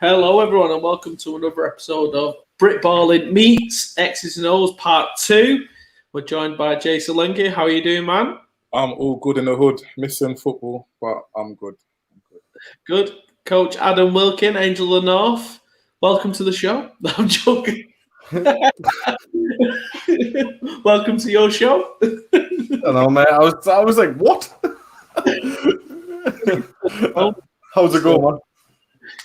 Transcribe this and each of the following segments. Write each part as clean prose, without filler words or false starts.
Hello, everyone, and welcome to another episode of Britballin meets X's and O's Part 2. We're joined by Jason Lengi. How are you doing, man? I'm all good in the hood. Missing football, but I'm good. Good. Coach Adam Wilkin, Angel of the North. Welcome to the show. No, I'm joking. Welcome to your show. I don't know, mate. I was like, what? How's it going, man?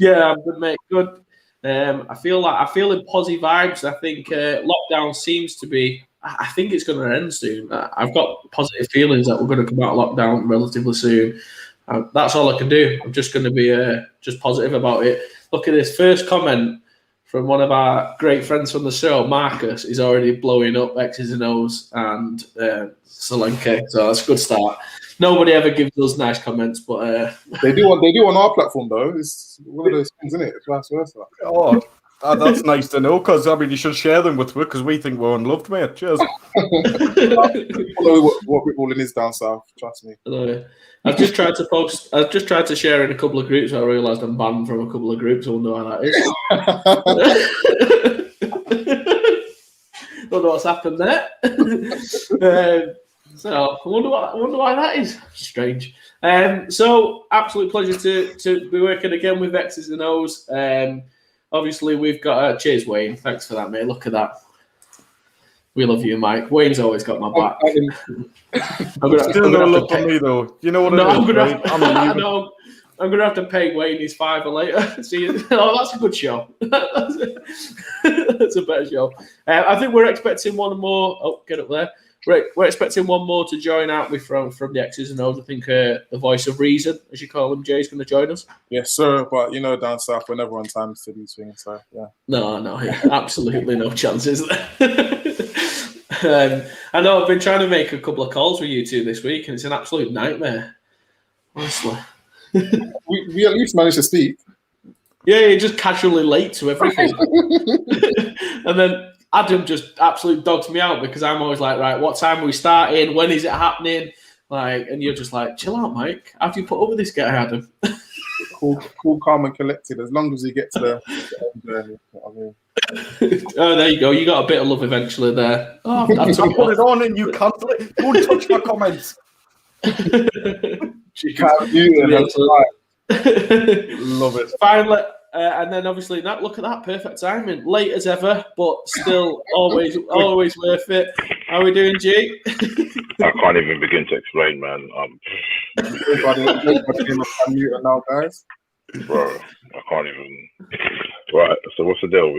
Yeah, I'm good, mate. Good. I feel in positive vibes. I think lockdown seems to be. I think it's going to end soon. I've got positive feelings that we're going to come out of lockdown relatively soon. That's all I can do. I'm just going to be just positive about it. Look at this first comment from one of our great friends from the show, Marcus. He's already blowing up X's and O's and Solanke, so that's a good start. Nobody ever gives us nice comments, but they do on our platform though. It's one of those things, isn't it? It's vice versa. Oh, that's nice to know. Because I mean, you should share them with us because we think we're unloved, mate. Cheers. Follow what Britballin is down south. Trust me. I've just tried to post. I've just tried to share in a couple of groups. I realised I'm banned from a couple of groups. I wonder why that is. Don't know what's happened there. So I wonder why that is. Strange. So absolute pleasure to be working again with X's and O's. Obviously we've got cheers, Wayne. Thanks for that, mate. Look at that. We love you, Mike. Wayne's always got my back. Still no love for me though. You know what? No, I'm gonna have to pay Wayne his $5 later. See, that's a good show. That's a better show. I think we're expecting one more. Oh, get up there. We're expecting one more to join out with from the X's and O's. I think the voice of reason, as you call him, Jay's going to join us. Yes, sir. But you know, down south, we're never on time to these things. So yeah. No, absolutely no chances there. I know I've been trying to make a couple of calls with you two this week, and it's an absolute nightmare. Honestly, we at least managed to speak. Yeah, you're just casually late to everything, and then Adam just absolutely dogs me out because I'm always like, right, what time are we starting? When is it happening? Like, and you're just like, chill out, Mike. How do you put up with this guy, Adam? Cool, calm, and collected. As long as you get to the journey. I mean. Oh, there you go. You got a bit of love eventually there. Oh, I put it on and you cancel it. Don't touch my comments. You can't do it. Love it. Finally. And then obviously look at that perfect timing. Late as ever, but still always worth it. How are we doing, G? I can't even begin to explain, man. Everybody now, guys. Bro, I can't even. Right, so what's the deal?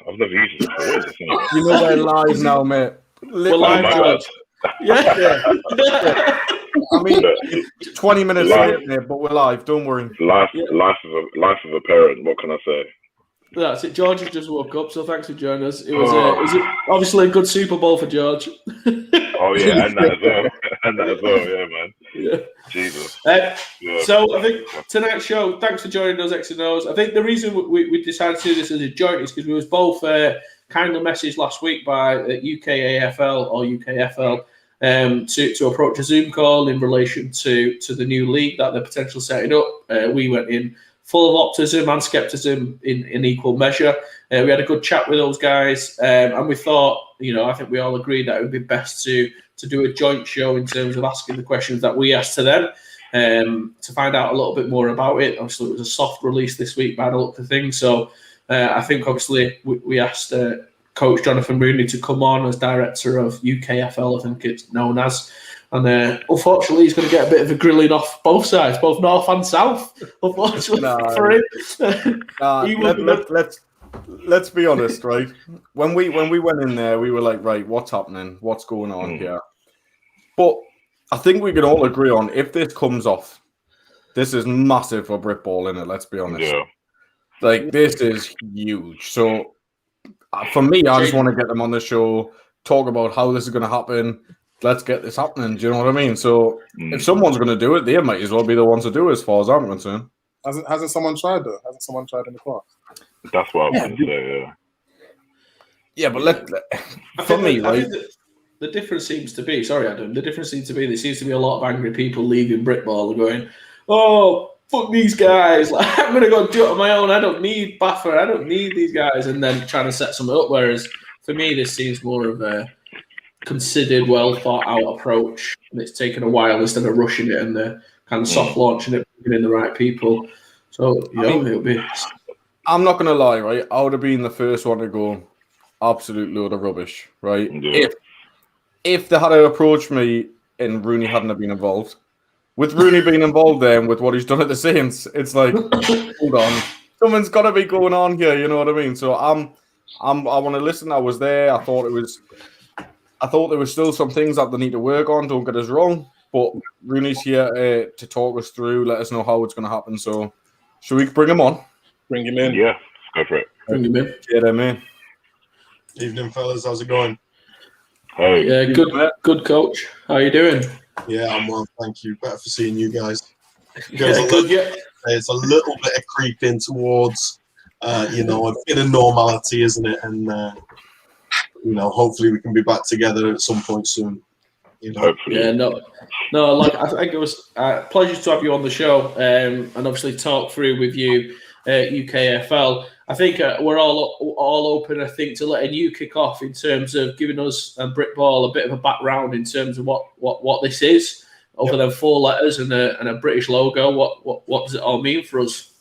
I've never used it before. What is this anyway? You know we're live now, mate. We're live, George. Yeah. I mean, 20 minutes late, mate, but we're live. Don't worry. Life of a parent. What can I say? That's it. George has just woke up, so thanks for joining us. It was obviously a good Super Bowl for George. Oh yeah, and that as well. Yeah, man. Yeah. Jesus. So I think tonight's show. Thanks for joining us, X and O's. I think the reason we decided to do this as a joint is because we was both kindly messaged last week by UKFL or UKFL. To approach a Zoom call in relation to the new league that they're potentially setting up. We went in full of optimism and skepticism in equal measure. We had a good chat with those guys, and we thought, I think we all agreed that it would be best to do a joint show in terms of asking the questions that we asked to them to find out a little bit more about it. Obviously, it was a soft release this week by the look of things, so I think obviously we asked Coach Jonathan Rooney to come on as director of UKFL, I think it's known as. And unfortunately, he's going to get a bit of a grilling off both sides, both north and south, unfortunately for him. Let's be honest, right? When we went in there, we were like, right, what's happening? What's going on here? But I think we can all agree on, if this comes off, this is massive for Britball, innit? Let's be honest. Yeah. Like, this is huge. So, for me, I just want to get them on the show, talk about how this is going to happen. Let's get this happening. Do you know what I mean? So if someone's going to do it, they might as well be the ones to do it, as far as I'm concerned. Hasn't someone tried though? Hasn't someone tried in the past? That's what I was going to say. Yeah. Yeah, but for me, right? The difference seems to be, sorry, Adam. The difference seems to be there seems to be a lot of angry people leaving Britball and going, "Oh, fuck these guys. Like, I'm going to go do it on my own. I don't need Baffer. I don't need these guys. And then trying to set something up. Whereas for me, this seems more of a considered, well thought out approach. And it's taken a while instead of rushing it and kind of soft launching it, bringing in the right people. So, it'll be. I'm not going to lie, right? I would have been the first one to go, absolute load of rubbish, right? Yeah. If they had approached me and Rooney hadn't have been involved, with Rooney being involved there and with what he's done at the Saints, it's like, hold on, something's got to be going on here. You know what I mean? So I want to listen. I was there. I thought there was still some things that they need to work on. Don't get us wrong, but Rooney's here to talk us through, let us know how it's going to happen. So, should we bring him on? Bring him in. Yeah, go for it. Bring him in. Get him in. Evening, fellas. How's it going? Hey. Yeah, good coach. How you doing? Yeah, I'm well, thank you. Better for seeing you guys. Yeah, good. Yeah. It's a little bit of creeping towards, a bit of normality, isn't it? And hopefully we can be back together at some point soon. Hopefully. Yeah, no. Like I think it was a pleasure to have you on the show, and obviously talk through with you UKFL. I think we're all open, I think, to letting you kick off in terms of giving us and Britball a bit of a background in terms of what this is, other than 4 letters and a British logo. What does it all mean for us?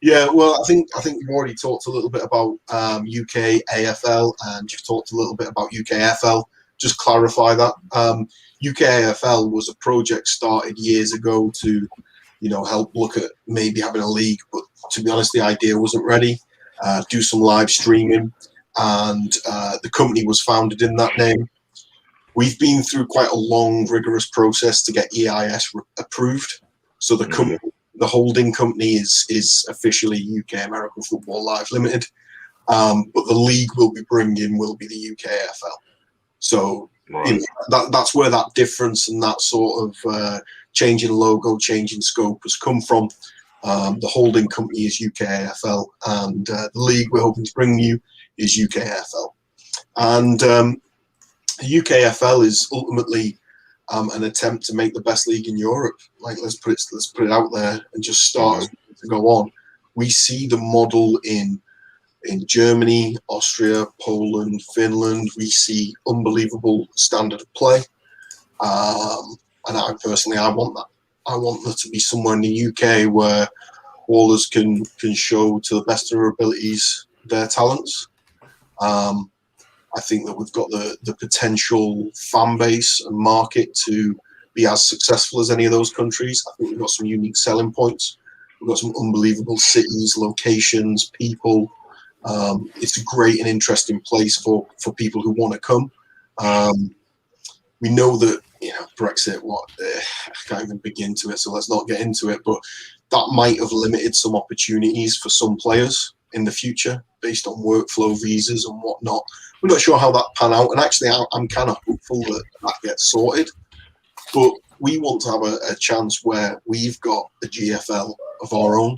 Yeah, well, I think you've already talked a little bit about UKAFL, and you've talked a little bit about UKFL. Just clarify that. UKAFL was a project started years ago to, help look at maybe having a league, but to be honest, the idea wasn't ready. Do some live streaming, and the company was founded in that name. We've been through quite a long, rigorous process to get EIS approved. So the company, the holding company, is officially UK American Football Live Limited, but the league we'll be bringing will be the UKFL. So that's where that difference and that sort of changing logo, changing scope has come from. The holding company is UKFL, and the league we're hoping to bring you is UKFL. And UKFL is ultimately an attempt to make the best league in Europe. Like, let's put it out there and just start to go on. We see the model in Germany, Austria, Poland, Finland. We see unbelievable standard of play. And I want that. I want there to be somewhere in the UK where ballers can show to the best of their abilities their talents. I think that we've got the potential fan base and market to be as successful as any of those countries. I think we've got some unique selling points. We've got some unbelievable cities, locations, people. It's a great and interesting place for people who want to come. We know that, Brexit, I can't even begin to it, so let's not get into it, but that might have limited some opportunities for some players in the future based on workflow visas and whatnot. We're not sure how that pan out, and actually I'm kind of hopeful that gets sorted, but we want to have a chance where we've got a GFL of our own,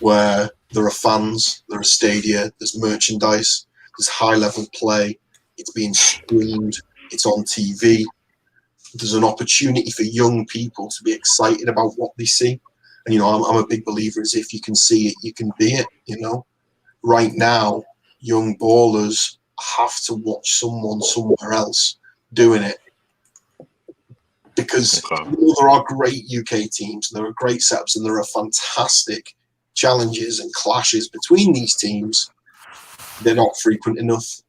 where there are fans, there are stadia, there's merchandise, there's high-level play, it's being streamed, it's on TV. There's an opportunity for young people to be excited about what they see. And, I'm a big believer is if you can see it, you can be it, Right now, young ballers have to watch someone somewhere else doing it. Because there are great UK teams, there are great setups, and there are fantastic challenges and clashes between these teams. They're not frequent enough.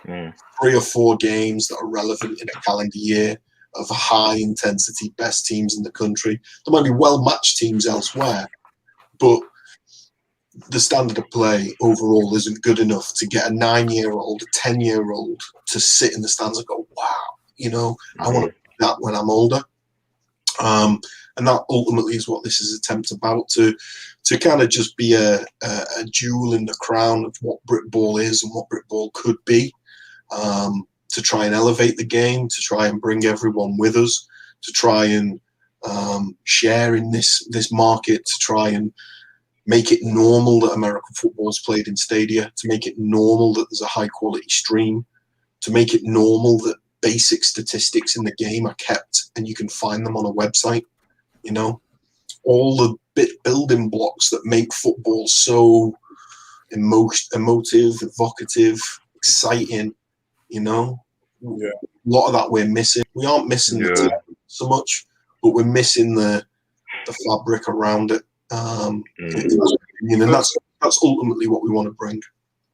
3 or 4 games that are relevant in a calendar year of high intensity, best teams in the country. There might be well-matched teams elsewhere, but the standard of play overall isn't good enough to get a 9-year-old, a 10-year-old to sit in the stands and go, wow, I want to do that when I'm older. And that ultimately is what this is attempt about, to kind of just be a jewel in the crown of what Britball is and what Britball could be. To try and elevate the game, to try and bring everyone with us, to try and share in this market, to try and make it normal that American football is played in stadia, to make it normal that there's a high quality stream, to make it normal that basic statistics in the game are kept and you can find them on a website. all the building blocks that make football so emotive, evocative, exciting. You know, Yeah. a lot of that we're missing. We aren't missing the team so much, but we're missing the fabric around it. And that's ultimately what we want to bring.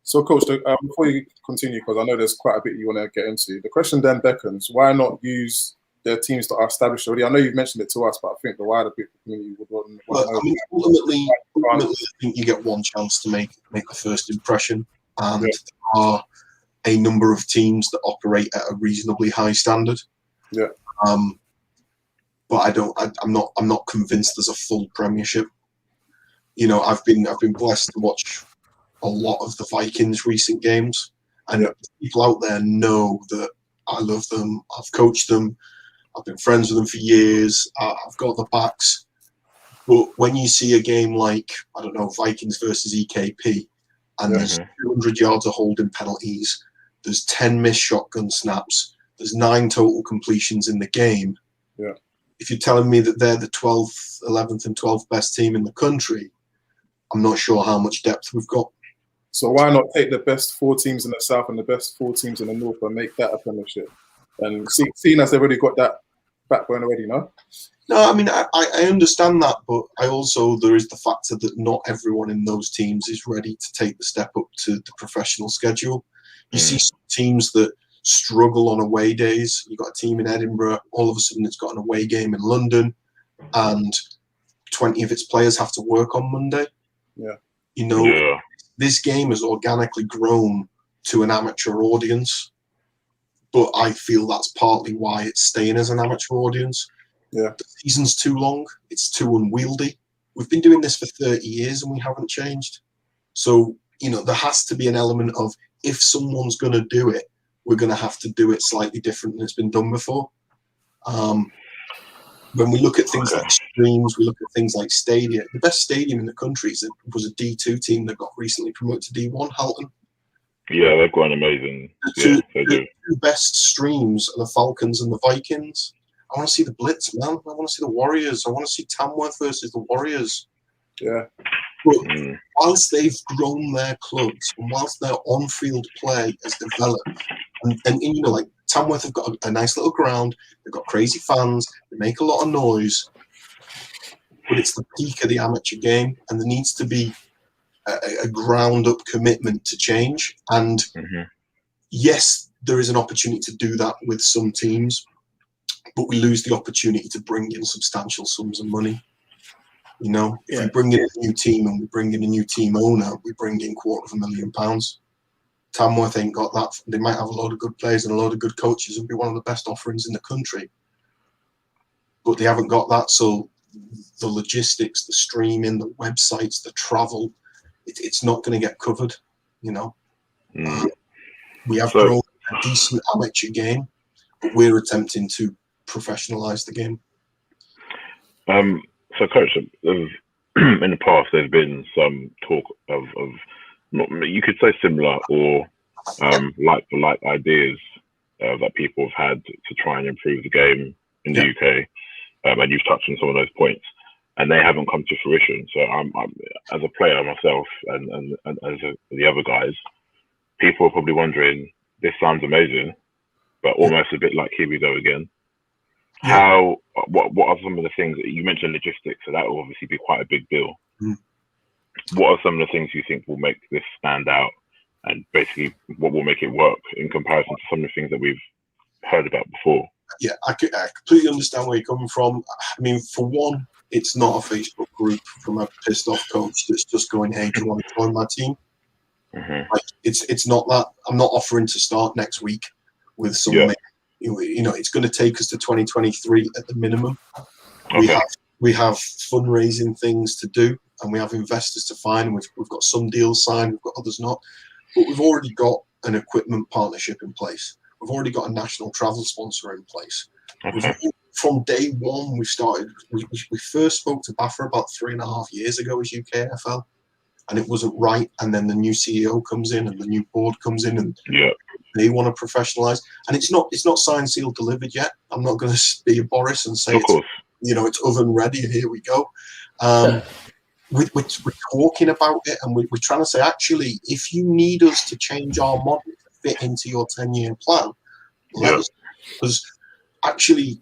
So, Coach, before you continue, because I know there's quite a bit you want to get into, the question then beckons: why not use the teams that are established already? I know you've mentioned it to us, but I think the wider people community would want to know. I mean, ultimately, I think you get one chance to make a first impression, and there are a number of teams that operate at a reasonably high standard. Yeah. But I'm not convinced there's a full Premiership. You know, I've been blessed to watch a lot of the Vikings' recent games, and people out there know that I love them. I've coached them. I've been friends with them for years. I've got the backs. But when you see a game like, I don't know, Vikings versus EKP, and there's 200 yards of holding penalties, there's 10 missed shotgun snaps, there's 9 total completions in the game. Yeah. If you're telling me that they're the 12th, 11th, and 12th best team in the country, I'm not sure how much depth we've got. So why not take the best 4 teams in the south and the best 4 teams in the north and make that a Premiership? And seeing as they've already got that backbone already, no? No, I mean, I understand that, but there is the factor that not everyone in those teams is ready to take the step up to the professional schedule. You see some teams that struggle on away days. You've got a team in Edinburgh, all of a sudden it's got an away game in London, and 20 of its players have to work on Monday. Yeah. You know, this game has organically grown to an amateur audience, but I feel that's partly why it's staying as an amateur audience. Yeah. The season's too long. It's too unwieldy. We've been doing this for 30 years and we haven't changed. So, you know, there has to be an element of, if someone's going to do it, we're going to have to do it slightly different than it's been done before. When we look at things like streams, we look at things like stadia. The best stadium in the country was a D2 team that got recently promoted to D1, Halton. Yeah, they've got an amazing. The two best streams are the Falcons and the Vikings. I want to see the Blitz, man. I want to see the Warriors. I want to see Tamworth versus the Warriors. Yeah. But whilst they've grown their clubs and whilst their on-field play has developed, and you know, like Tamworth have got a nice little ground, they've got crazy fans, they make a lot of noise, but it's the peak of the amateur game, and there needs to be a ground-up commitment to change. And yes, there is an opportunity to do that with some teams, but we lose the opportunity to bring in substantial sums of money. You know, if we bring in a new team and we bring in a new team owner, we bring in £250,000. Tamworth ain't got that. They might have a load of good players and a load of good coaches and be one of the best offerings in the country, but they haven't got that. So the logistics, the streaming, the websites, the travel, it's not going to get covered. You know, we have grown a decent amateur game, but we're attempting to professionalize the game. So, Coach, in the past, there's been some talk of not, you could say similar or like ideas that people have had to try and improve the game in the UK, and you've touched on some of those points, and they haven't come to fruition. So, I'm as a player myself, and as the other guys, people are probably wondering, this sounds amazing, but almost a bit like, here we go again. What are some of the things that you mentioned? Logistics, so that will obviously be quite a big deal. What are some of the things you think will make this stand out, and basically what will make it work in comparison to some of the things that we've heard about before? Yeah, I completely understand where you're coming from. I mean, for one, it's not a Facebook group from a pissed off coach that's just going, "Hey, do you want to join my team?" Like, it's not that. I'm not offering to start next week with some. You know, it's going to take us to 2023 at the minimum. We have fundraising things to do, and we have investors to find. We've got some deals signed, we've got others not, but we've already got an equipment partnership in place. We've already got a national travel sponsor in place. From day one, we started. We first spoke to BAFRA about 3.5 years ago as UKFL, and it wasn't right. And then the new CEO comes in, and the new board comes in, and they want to professionalize. And it's not signed, sealed, delivered yet. I'm not going to be a Boris and say it's oven ready and here we go. We're talking about it, and we're trying to say, actually, if you need us to change our model to fit into your 10-year plan, let us. Because actually,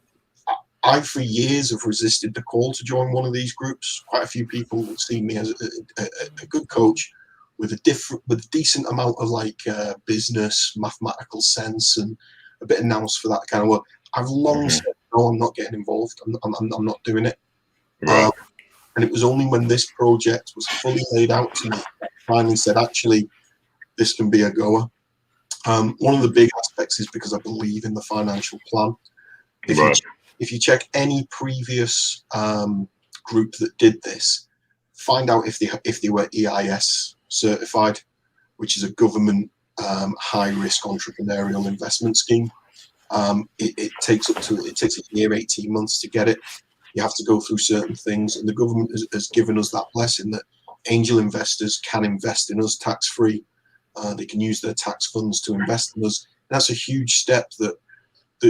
I for years have resisted the call to join one of these groups. Quite a few people see me as a good coach with a decent amount of like business, mathematical sense, and a bit of nous for that kind of work. I've long said, no, I'm not getting involved. I'm not doing it. Right. And it was only when this project was fully laid out to me that I finally said, actually, this can be a goer. One of the big aspects is because I believe in the financial plan. If you check any previous group that did this, find out if they were EIS certified, which is a government high-risk entrepreneurial investment scheme. It takes a year, 18 months to get it. You have to go through certain things, and the government has given us that blessing that angel investors can invest in us tax-free. They can use their tax funds to invest in us. That's a huge step that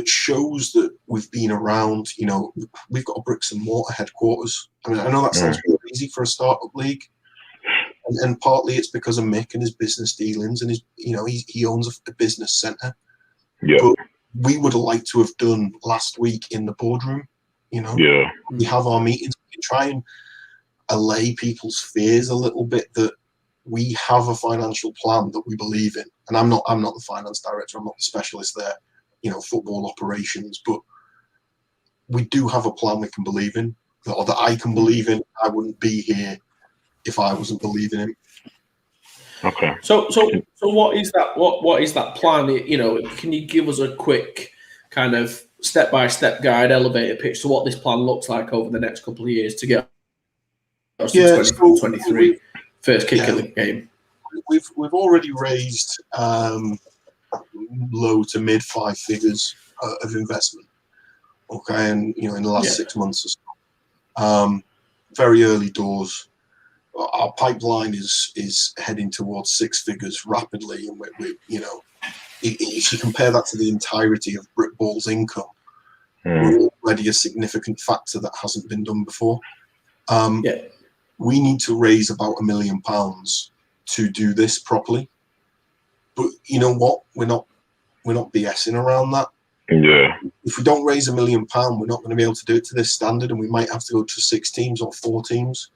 shows that we've been around. You know, we've got a bricks and mortar headquarters. I mean, I know that sounds really easy for a startup league, and partly it's because of Mick and his business dealings, and he owns a business centre. Yeah. But we would have liked to have done last week in the boardroom. You know, we have our meetings. We can try and allay people's fears a little bit that we have a financial plan that we believe in. And I'm not the finance director. I'm not the specialist there. You know, football operations, but we do have a plan we can believe in, or that I can believe in. I wouldn't be here if I wasn't believing in. Okay. So what is that? What is that plan? You know, can you give us a quick kind of step-by-step guide, elevator pitch to what this plan looks like over the next couple of years to get us to 2023 first kick of the game? We've already raised low to mid 5 figures of investment. Okay, and in the last 6 months or so, very early doors. Our pipeline is heading towards 6 figures rapidly, and we're if you compare that to the entirety of Britball's income, we're already a significant factor that hasn't been done before. We need to raise about £1 million to do this properly. But you know what? We're not BSing around that. Yeah. If we don't raise £1 million, we're not going to be able to do it to this standard, and we might have to go to 6 teams or 4 teams.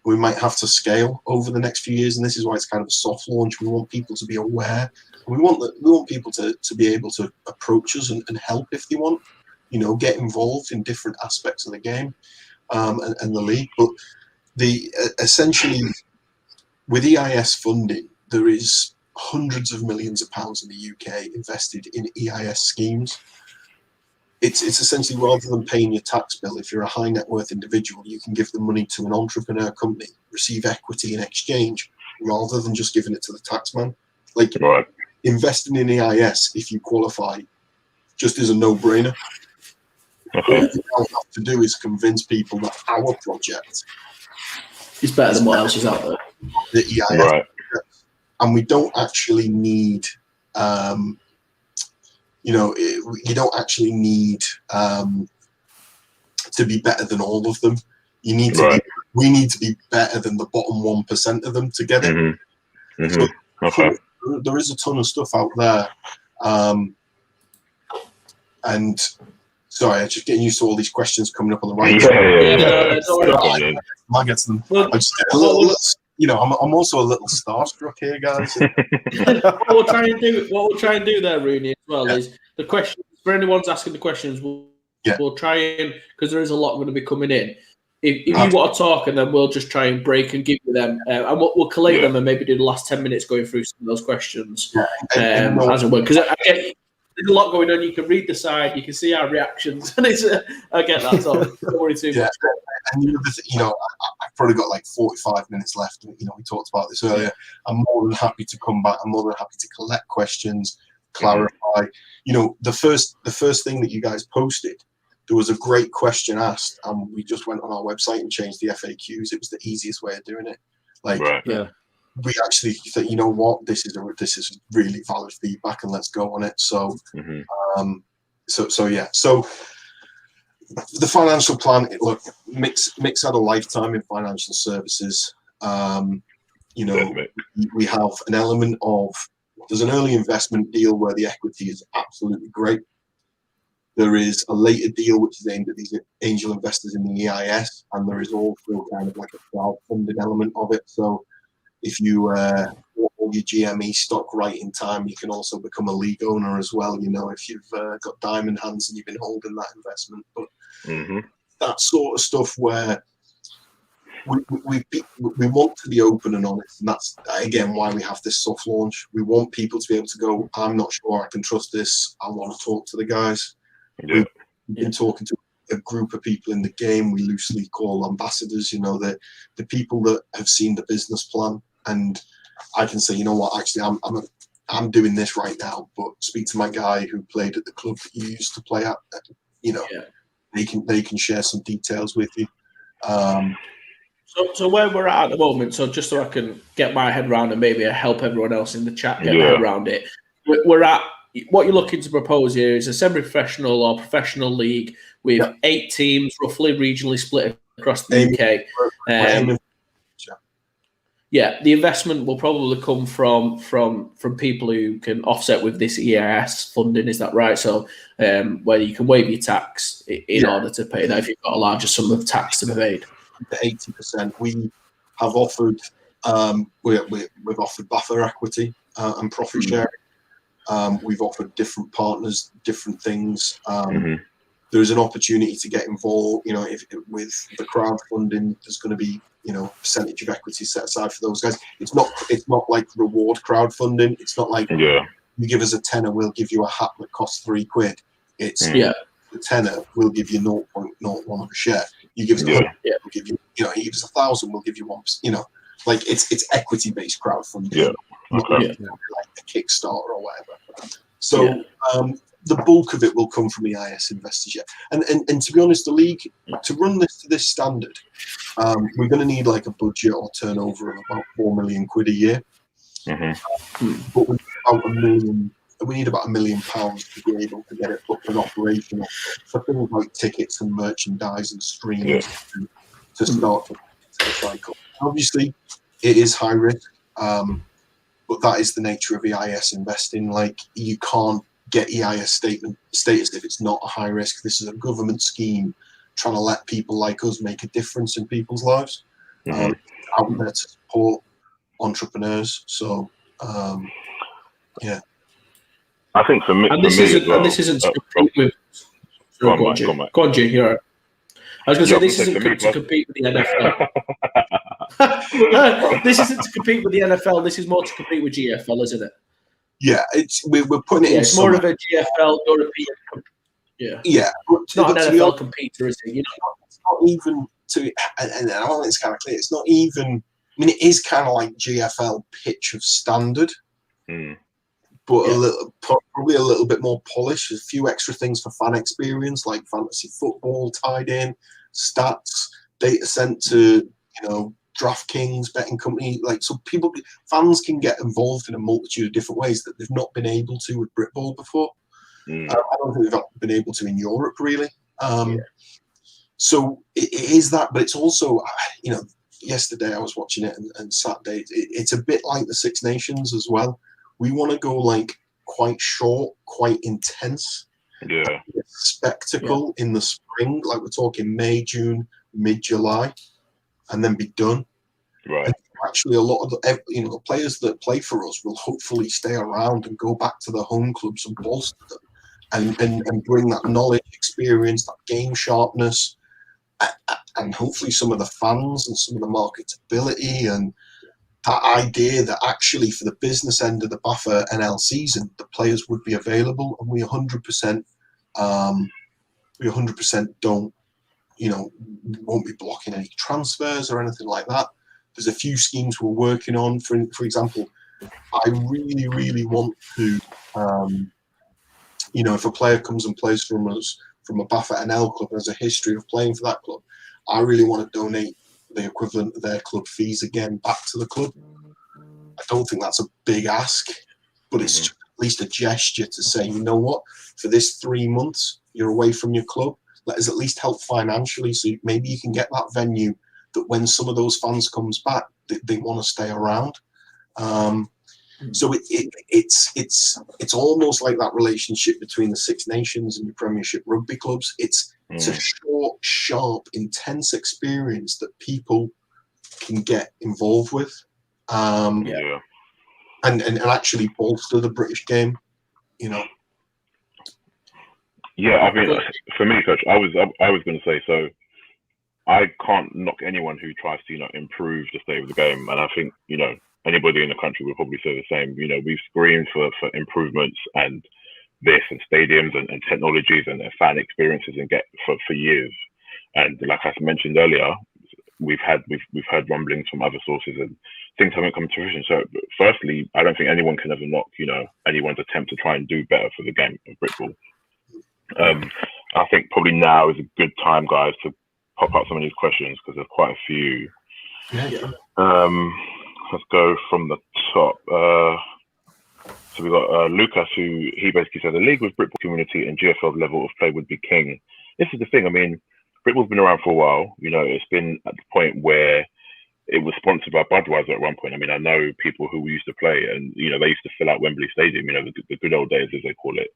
We might have to scale over the next few years, and this is why it's kind of a soft launch. We want people to be aware. We want people to be able to approach us and help if they want. Get involved in different aspects of the game and the league. But essentially with EIS funding, there is hundreds of millions of pounds in the UK invested in EIS schemes. It's essentially, rather than paying your tax bill, if you're a high net worth individual, you can give the money to an entrepreneur company, receive equity in exchange, rather than just giving it to the taxman. Like, investing in EIS, if you qualify, just is a no-brainer. All you now have to do is convince people that our project is better than what else is out there. The EIS project. And we don't actually need you don't actually need to be better than all of them. You need to we need to be better than the bottom 1% of them to get it. So there is a ton of stuff out there. And sorry, I'm just getting used to all these questions coming up on the right. I get them. I'm also a little starstruck here, guys. What we'll try and do there, Rooney, as well, is the questions for anyone's asking the questions. We'll try and, because there is a lot going to be coming in. If you want to talk, and then we'll just try and break and give you them, and we'll collate them and maybe do the last 10 minutes going through some of those questions as it were. Because there's a lot going on. You can read the side, you can see our reactions, and I get that. So don't worry too much. And I've probably got like 45 minutes left. We talked about this earlier. I'm more than happy to come back. I'm more than happy to collect questions, clarify. The first thing that you guys posted, there was a great question asked, and we just went on our website and changed the FAQs. It was the easiest way of doing it. We actually thought, you know what, this is really valid feedback, and let's go on it. So, So the financial plan, look, Mick's had a lifetime in financial services. You know, we have an element of, there's an early investment deal where the equity is absolutely great. There is a later deal which is aimed at these angel investors in the EIS, and there is also kind of like a crowdfunding element of it. So if you all your GME stock right in time, you can also become a league owner as well, you know, if you've got diamond hands and you've been holding that investment. But that sort of stuff where we want to be open and honest, and that's again why we have this soft launch. We want people to be able to go, I'm not sure I can trust this, I want to talk to the guys. We've been talking to a group of people in the game we loosely call ambassadors, you know, the people that have seen the business plan, and I can say, you know what, actually I'm doing this right now, but speak to my guy who played at the club that you used to play at, you know, they can share some details with you. So where we're at the moment, so just so I can get my head around and maybe help everyone else in the chat get their head around it, we're at, what you're looking to propose here is a semi-professional or professional league with 8 teams, roughly regionally split across the UK. The investment will probably come from people who can offset with this EIS funding. Is that right? So where you can waive your tax in order to pay that if you've got a larger sum of tax to be paid. 80%. We have offered we've offered buffer equity and profit sharing. We've offered different partners different things. There's an opportunity to get involved, you know, with the crowdfunding. There's going to be, you know, percentage of equity set aside for those guys. It's not like reward crowdfunding. It's not like you give us a tenner, we'll give you a hat that costs £3. It's the tenner, we'll give you 0.01 of a share. You give us we'll give you, you know, you give us 1,000, we'll give you 1%. You know, like it's equity based crowdfunding. Not like a Kickstarter or whatever. So the bulk of it will come from EIS investors. And to be honest, the league, to run this to this standard, we're going to need like a budget or turnover of about £4 million a year. But we need about £1 million to be able to get it up and operational for things like tickets and merchandise and streams to start to the cycle. Obviously, it is high risk, but that is the nature of EIS investing. Like, you can't get EIS status if it's not a high risk. This is a government scheme trying to let people like us make a difference in people's lives. Out there to support entrepreneurs. So, I think for me, this isn't to compete with. Go on, Jay. You're right. I was going to say this isn't to compete with the NFL. This isn't to compete with the NFL. This is more to compete with GFL, isn't it? Yeah, we're putting it in. It's more of a GFL European. It's not an NFL competitor, is it? You know, it's not even to. And I don't think it's kind of clear. It's not even. I mean, it is kind of like GFL pitch of standard. But probably a little bit more polished. A few extra things for fan experience, like fantasy football tied in, stats, data sent to, you know, DraftKings, betting company. Like, so fans can get involved in a multitude of different ways that they've not been able to with Britball before. I don't think they've been able to in Europe, really. So it is that, but it's also, you know, yesterday I was watching it and Saturday, it's a bit like the Six Nations as well. We want to go like quite short, quite intense. Spectacle in the spring, like we're talking May, June, mid-July, and then be done. Right. And actually, a lot of the players that play for us will hopefully stay around and go back to their home clubs and bolster them, and bring that knowledge, experience, that game sharpness, and hopefully some of the fans and some of the marketability and that idea that actually for the business end of the buffer NL season, the players would be available, and we 100% don't, you know, won't be blocking any transfers or anything like that. There's a few schemes we're working on. For example, I really, really want to, you know, if a player comes and plays from us, from a buffer NL club, and has a history of playing for that club, I really want to donate the equivalent of their club fees again back to the club. I don't think that's a big ask, but it's at least a gesture to say, you know what, for this 3 months you're away from your club, let us at least help financially, so maybe you can get that venue that when some of those fans comes back, they want to stay around. So it's almost like that relationship between the Six Nations and your Premiership rugby clubs. It's a short, sharp, intense experience that people can get involved with, and actually bolster the British game. Yeah, I mean, for me, Coach, I was going to say, so I can't knock anyone who tries to, improve the state of the game, and I think, anybody in the country will probably say the same. We've screamed for improvements and this and stadiums and technologies and fan experiences and for years. And like I mentioned earlier, we've heard rumblings from other sources and things haven't come to fruition. So firstly, I don't think anyone can ever knock, anyone's attempt to try and do better for the game of Britball. I think probably now is a good time, guys, to pop up some of these questions because there's quite a few. Let's go from the top. So we've got Lucas, who he basically said the league with Britball community and GFL level of play would be king. This is the thing. I mean, Britball's been around for a while. It's been at the point where it was sponsored by Budweiser at one point. I mean, I know people who we used to play, and they used to fill out Wembley Stadium. The good old days, as they call it.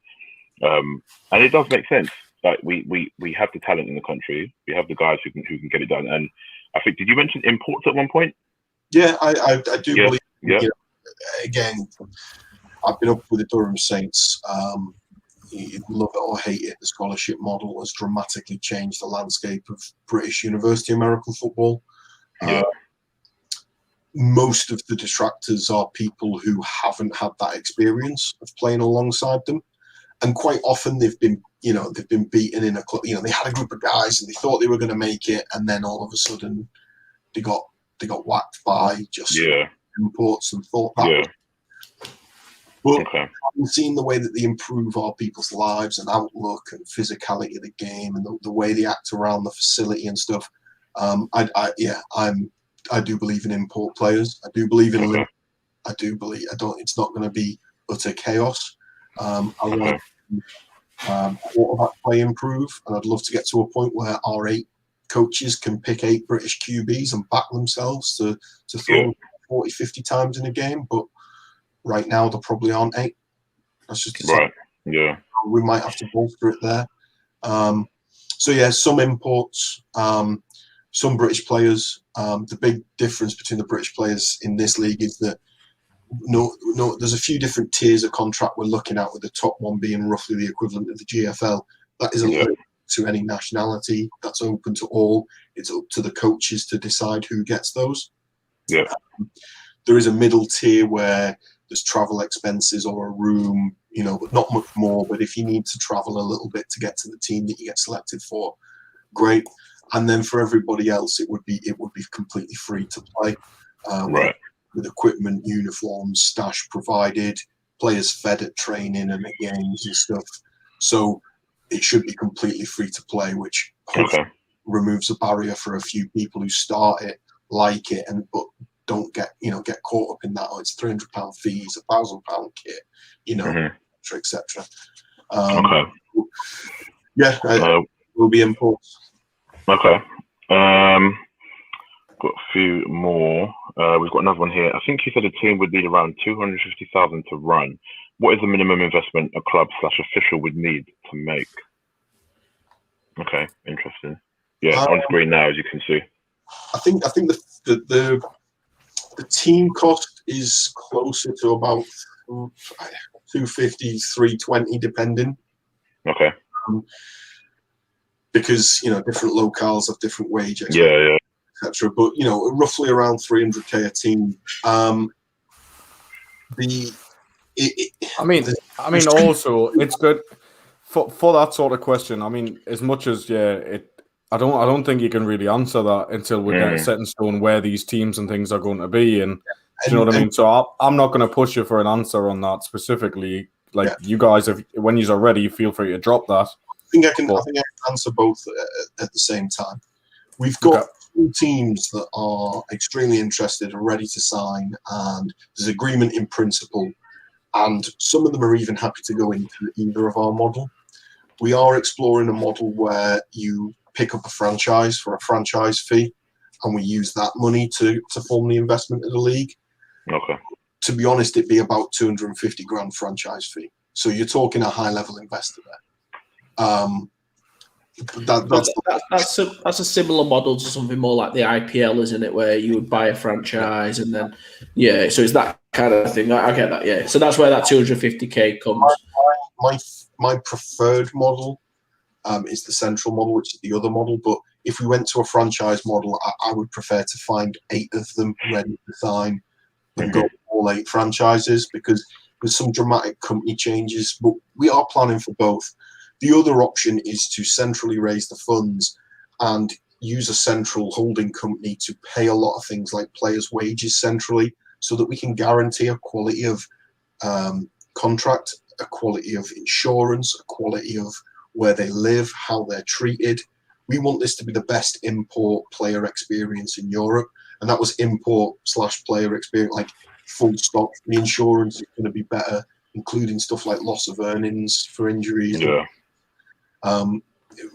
And it does make sense. Like we have the talent in the country. We have the guys who can get it done. And I think, did you mention imports at one point? Yeah, I do believe. Yeah. Again, I've been up with the Durham Saints. You love it or hate it, the scholarship model has dramatically changed the landscape of British University American football. Most of the detractors are people who haven't had that experience of playing alongside them, and quite often they've been beaten in a club. They had a group of guys and they thought they were going to make it, and then all of a sudden they got whacked by just imports and thought that. But having seen the way that they improve our people's lives and outlook and physicality of the game and the way they act around the facility and stuff, I do believe in import players. I do believe in. It's not going to be utter chaos. I want quarterback play improve, and I'd love to get to a point where our 8 coaches can pick 8 British QBs and back themselves to throw 40, 50 times in a game. But right now, there probably aren't 8. That's just right. Yeah, we might have to bolster it there. Some imports, some British players. The big difference between the British players in this league is that there's a few different tiers of contract we're looking at, with the top one being roughly the equivalent of the GFL. That isn't limited to any nationality. That's open to all. It's up to the coaches to decide who gets those. Yeah. There is a middle tier where there's travel expenses or a room, but not much more. But if you need to travel a little bit to get to the team that you get selected for, great. And then for everybody else, it would be completely free to play. With equipment, uniforms, stash provided, players fed at training and at games and stuff. So it should be completely free to play, which hopefully removes a barrier for a few people who start it, like it, but don't get caught up in that. Oh, it's £300 fees, £1,000 kit, etc. Will be imports. Okay. Got a few more. We've got another one here. I think you said a team would need around 250,000 to run. What is the minimum investment a club/official would need to make? Okay, interesting. Yeah, on screen now, as you can see. I think the team cost is closer to about 250, 320, depending. Okay. Because different locales have different wages. Yeah. Etc. But roughly around 300k a team. Also it's good for that sort of question. I mean, as much as I don't think you can really answer that until we get set in stone where these teams and things are going to be. And do you know what I mean? So I'm not going to push you for an answer on that specifically. You guys, when you're ready, feel free to drop that. I think I can answer both at the same time. We've got 2 teams that are extremely interested and ready to sign, and there's agreement in principle, and some of them are even happy to go into either of our model. We are exploring a model where you pick up a franchise for a franchise fee, and we use that money to form the investment of the league. Okay. To be honest, it'd be about 250 grand franchise fee. So you're talking a high level investor there. That's a similar model to something more like the IPL, isn't it? Where you would buy a franchise and then, so it's that kind of thing. I get that, yeah. So that's where that 250k comes. My preferred model is the central model, which is the other model. But if we went to a franchise model, I would prefer to find 8 of them ready to sign and go all 8 franchises, because there's some dramatic company changes. But we are planning for both. The other option is to centrally raise the funds and use a central holding company to pay a lot of things like players' wages centrally, so that we can guarantee a quality of contract, a quality of insurance, a quality of where they live, how they're treated. We want this to be the best import player experience in Europe. And that was import/player experience, like full stop. The insurance is going to be better, including stuff like loss of earnings for injuries. Yeah.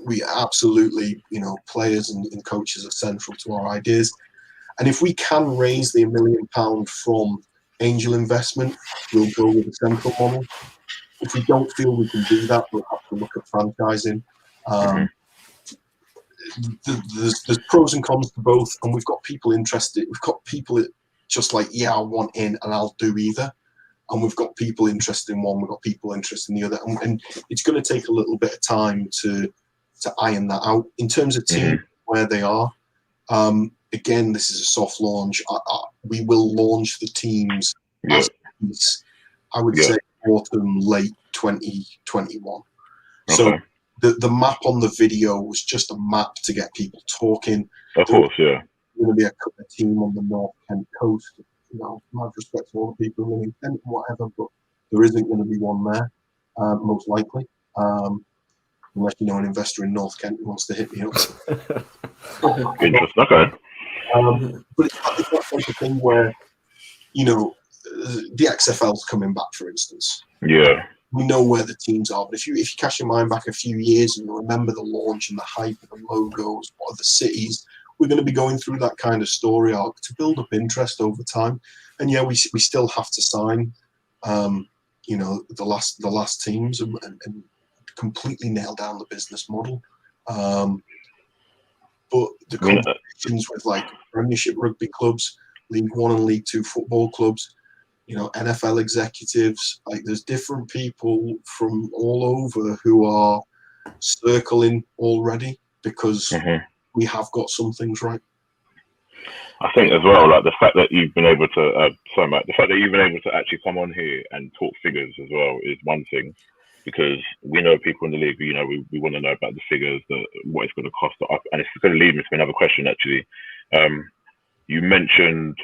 We absolutely, players and coaches are central to our ideas. And if we can raise the £1 million from angel investment, we'll go with the central model. If we don't feel we can do that, we'll have to look at franchising. There's pros and cons to both, and we've got people interested. We've got people just like, I want in and I'll do either. And we've got people interested in one, we've got people interested in the other. And it's going to take a little bit of time to iron that out. In terms of team, where they are, again, this is a soft launch. We will launch the teams as I would say autumn, late 2021. Okay. So the map on the video was just a map to get people talking. Of course, yeah. There's going to be a team on the North Kent coast. Mad respect to all the people in Kent and whatever, but there isn't going to be one there, most likely. Unless you know an investor in North Kent who wants to hit me up. Interesting. Okay. But it's that type of thing where, the XFL's coming back, for instance. Yeah. We know where the teams are, but if you cast your mind back a few years and you remember the launch and the hype of the logos, what are the cities, we're going to be going through that kind of story arc to build up interest over time. And we still have to sign, the last teams and completely nail down the business model. But the conversations with like Premiership rugby clubs, League One and League Two football clubs, NFL executives, like there's different people from all over who are circling already because we have got some things right. I think as well, like the fact that you've been able to, the fact that you've been able to actually come on here and talk figures as well is one thing, because we know people in the league, we want to know about the figures, what it's going to cost, and it's going to lead me to another question actually. You mentioned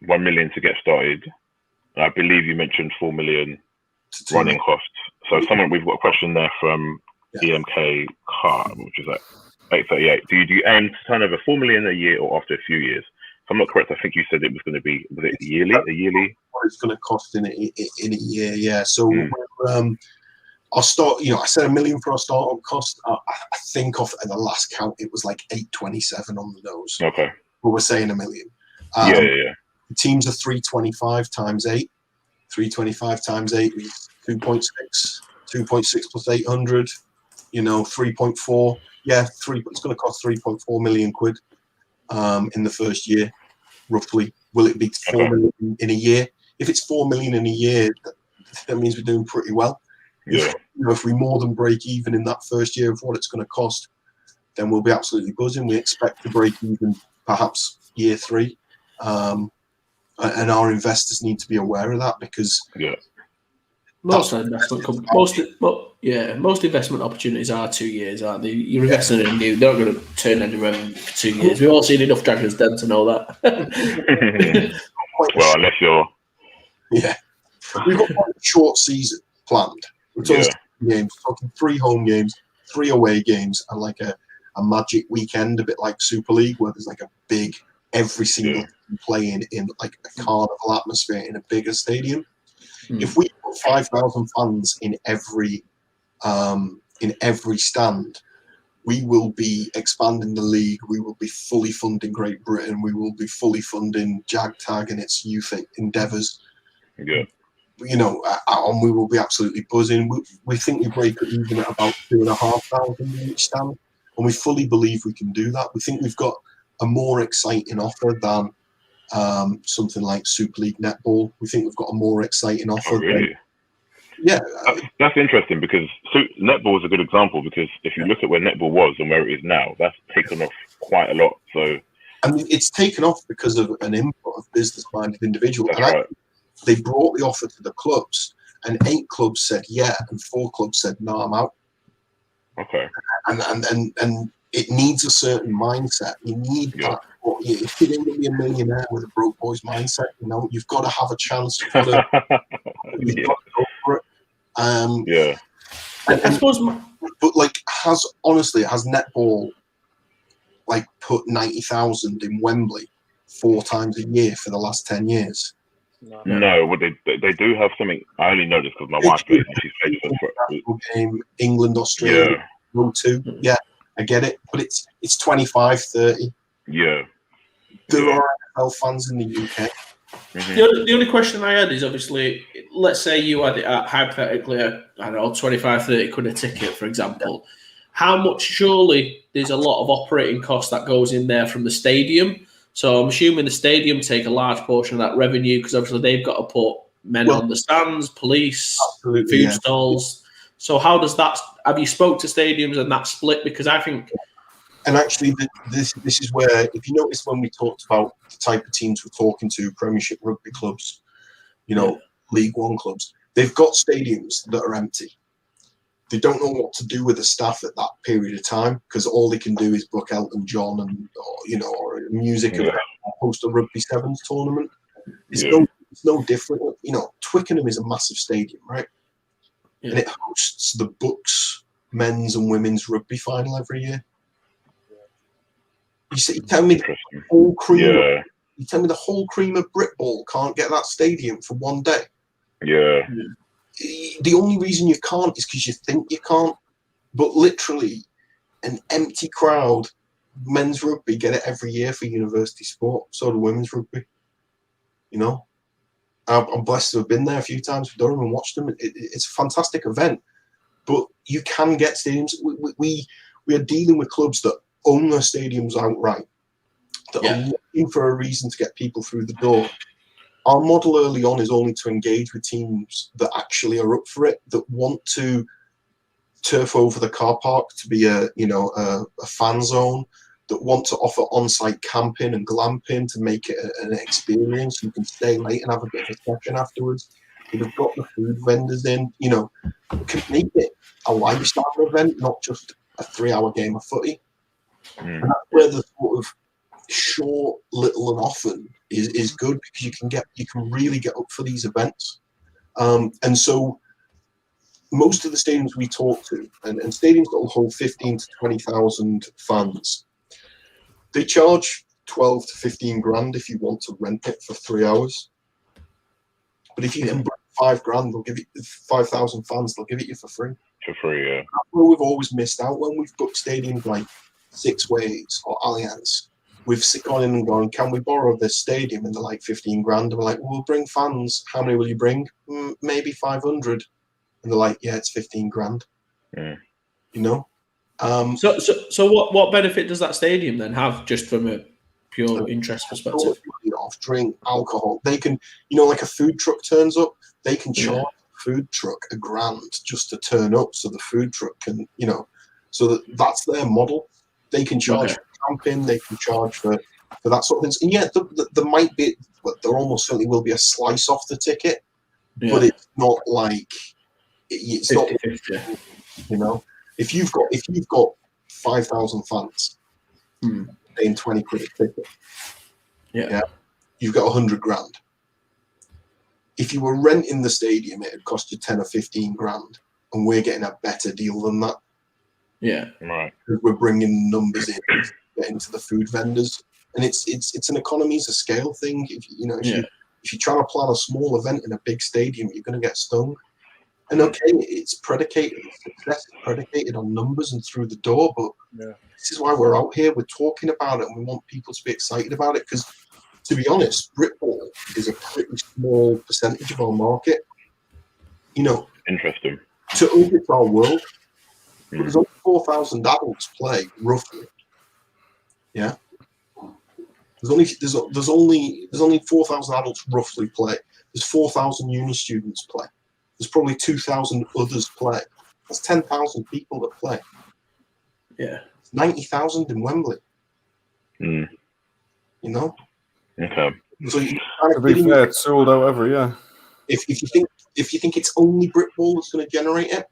1 million to get started. I believe you mentioned 4 million running costs. So we've got a question there from EMK Car, which is at 838. Do you aim to turn over 4 million a year or after a few years? If I'm not correct, I think you said it was going to be yearly. What it's going to cost in a year, yeah. So I'll start. I said 1 million for our startup cost. I think off at the last count, it was like 827 on the nose. Okay. But we're saying 1 million. Yeah. The teams are 325 times 8. 325 times 8 is 2.6. 2.6 plus 800. 3.4. Yeah, it's going to cost 3.4 million quid in the first year, roughly. Will it be 4 million in a year? If it's 4 million in a year, that means we're doing pretty well. Yeah. If we more than break even in that first year of what it's going to cost, then we'll be absolutely buzzing. We expect to break even perhaps year 3. And our investors need to be aware of that because most investment opportunities are 2 years, aren't they? You're investing in new, they're not going to turn any revenue for 2 years. We've all seen enough Dragons Den to know that. Well, unless you're... Yeah. We've got quite a short season planned. We're talking games, talking 3 home games, 3 away games, and like a magic weekend, a bit like Super League, where there's like a big, every single team playing in like a carnival atmosphere in a bigger stadium. If we put 5,000 fans in every in every stand. We will be expanding the league. We will be fully funding Great Britain. We will be fully funding JAG-TAG and its youth endeavours. Yeah. You know, and we will be absolutely buzzing. We think we break it even at about 2,500 in each stand, and we fully believe we can do that. We think we've got a more exciting offer than something like Super League Netball. We think we've got a more exciting offer. Oh, really? Yeah. That's interesting because netball is a good example, because if you look at where netball was and where it is now, that's taken off quite a lot. So, and it's taken off because of an input of business-minded individuals. That's right. They brought the offer to the clubs, and 8 clubs said yeah, and 4 clubs said no, I'm out. Okay. And it needs a certain mindset. You need that. If you're going to be a millionaire with a broke boys mindset, you know, you've got to have a chance. You've got to go for it. Yeah. I suppose, but like, has netball like put 90,000 in Wembley 4 times a year for the last 10 years? No, well, they do have something. I only know this because my wife plays and she's played for game, England, Australia, World 2. Yeah, I get it, but it's 25, 30. Yeah. There are NFL fans in the UK. The only question I had is, obviously, let's say you had it at hypothetically, I don't know, 25, 30 quid a ticket, for example. How much, surely there's a lot of operating cost that goes in there from the stadium. So I'm assuming the stadium take a large portion of that revenue, because obviously they've got to put men on the stands, police, food stalls. So how does that, have you spoke to stadiums and that split? Because I think... And actually, this is where, if you notice when we talked about the type of teams we're talking to, Premiership rugby clubs, you know, League One clubs, they've got stadiums that are empty. They don't know what to do with the staff at that period of time, because all they can do is book Elton John and, or music and host a Rugby Sevens tournament. It's no different. You know, Twickenham is a massive stadium, right? Yeah. And it hosts the Bucks men's and women's rugby final every year. You tell me the whole cream. You tell me the whole cream of Britball can't get that stadium for one day. Yeah. The only reason you can't is because you think you can't. But literally, an empty crowd, men's rugby get it every year for university sport. So do women's rugby. You know, I'm blessed to have been there a few times with Durham and watched them. It's a fantastic event. But you can get stadiums. We are dealing with clubs that own their stadiums outright, that are looking for a reason to get people through the door. Our model early on is only to engage with teams that actually are up for it, that want to turf over the car park to be a fan zone, that want to offer on-site camping and glamping to make it an experience. You can stay late and have a bit of a session afterwards. They've got the food vendors in, can make it a lifestyle event, not just a 3-hour game of footy. And that's where the sort of short, little, and often is good, because you can really get up for these events. And so most of the stadiums we talk to, and stadiums that will hold 15 to 20,000 fans, they charge 12 to 15 grand if you want to rent it for 3 hours. But if you can bring 5 grand, they'll give you 5,000 fans. They'll give it you for free. For free, yeah. That's where we've always missed out when we've booked stadiums like Six Waves or Allianz. We've gone in and gone, can we borrow this stadium? And they're like 15 grand. And we're like, well, we'll bring fans. How many will you bring? Maybe 500. And they're like, yeah, it's 15 grand. Yeah. You know? So what benefit does that stadium then have, just from a pure interest perspective? Off drink, alcohol. They can, like a food truck turns up, they can charge a food truck $1 grand just to turn up, so the food truck can, so that's their model. They can charge for camping, they can charge for that sort of things. And there might be, but there almost certainly will be a slice off the ticket, but it's not like it's 50-50. not. If you've got 5,000 fans paying 20 quid a ticket, you've got 100 grand. If you were renting the stadium, it'd cost you 10 or 15 grand, and we're getting a better deal than that. Yeah, right. We're bringing numbers in, getting to the food vendors, and it's an economies of scale thing. If you're trying to plan a small event in a big stadium, you're going to get stung. And okay, it's predicated, success is predicated on numbers and through the door, but this is why we're out here. We're talking about it, and we want people to be excited about it. Because, to be honest, Britball is a pretty small percentage of our market. Interesting. To us, it's our world. But there's only 4,000 adults play, roughly. Yeah. There's only 4,000 adults roughly play. There's 4,000 uni students play. There's probably 2,000 others play. That's 10,000 people that play. Yeah. 90,000 in Wembley. Mm. So Okay. To be fair, it's sold out every year. If you think it's only Britball that's going to generate it,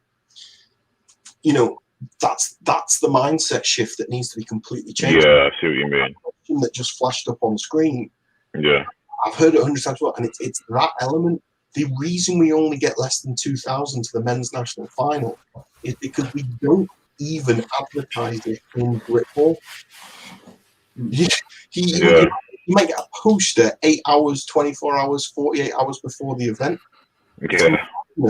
that's the mindset shift that needs to be completely changed. Yeah, I see what you mean. That just flashed up on screen. Yeah. I've heard it 100 times well, and it's that element. The reason we only get less than 2,000 to the men's national final is because we don't even advertise it in Britball. You might get a poster 8 hours, 24 hours, 48 hours before the event. Yeah.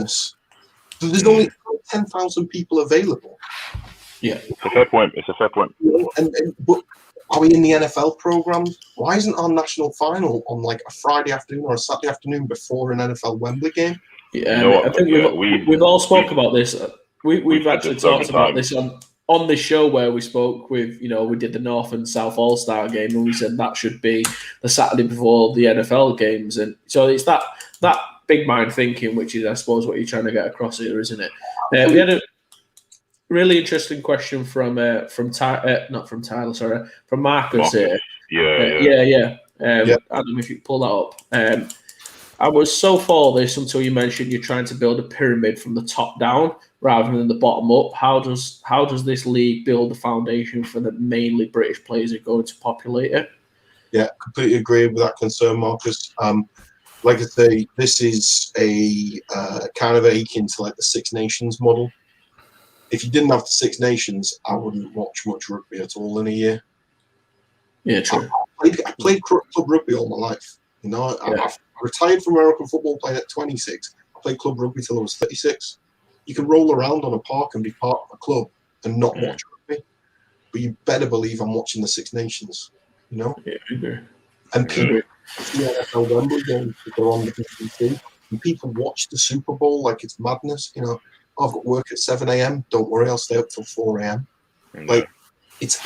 So there's only 10,000 people available. Yeah. It's a fair point. But are we in the NFL programs? Why isn't our national final on like a Friday afternoon or a Saturday afternoon before an NFL Wembley game? Yeah, I think we've all spoke about this. We've actually talked about this on this show where we spoke with, we did the North and South All-Star game, and we said that should be the Saturday before the NFL games. And so it's that big mind thinking, which is, I suppose, what you're trying to get across here, isn't it? We had a really interesting question from Marcus here. Yeah. Adam, if you pull that up. I was so for this until you mentioned you're trying to build a pyramid from the top down rather than the bottom up. How does this league build the foundation for the mainly British players who are going to populate it? Yeah, completely agree with that concern, Marcus. Like I say, this is a kind of akin to like the Six Nations model. If you didn't have the Six Nations, I wouldn't watch much rugby at all in a year. Yeah, true. I played club rugby all my life. I retired from American football playing at 26. I played club rugby till I was 36. You can roll around on a park and be part of a club and not watch rugby, but you better believe I'm watching the Six Nations. Yeah, and people the NFL Wembley games that are on the BBC, and people watch the Super Bowl like it's madness. I've got work at 7 a.m. Don't worry, I'll stay up till 4 a.m. Like it's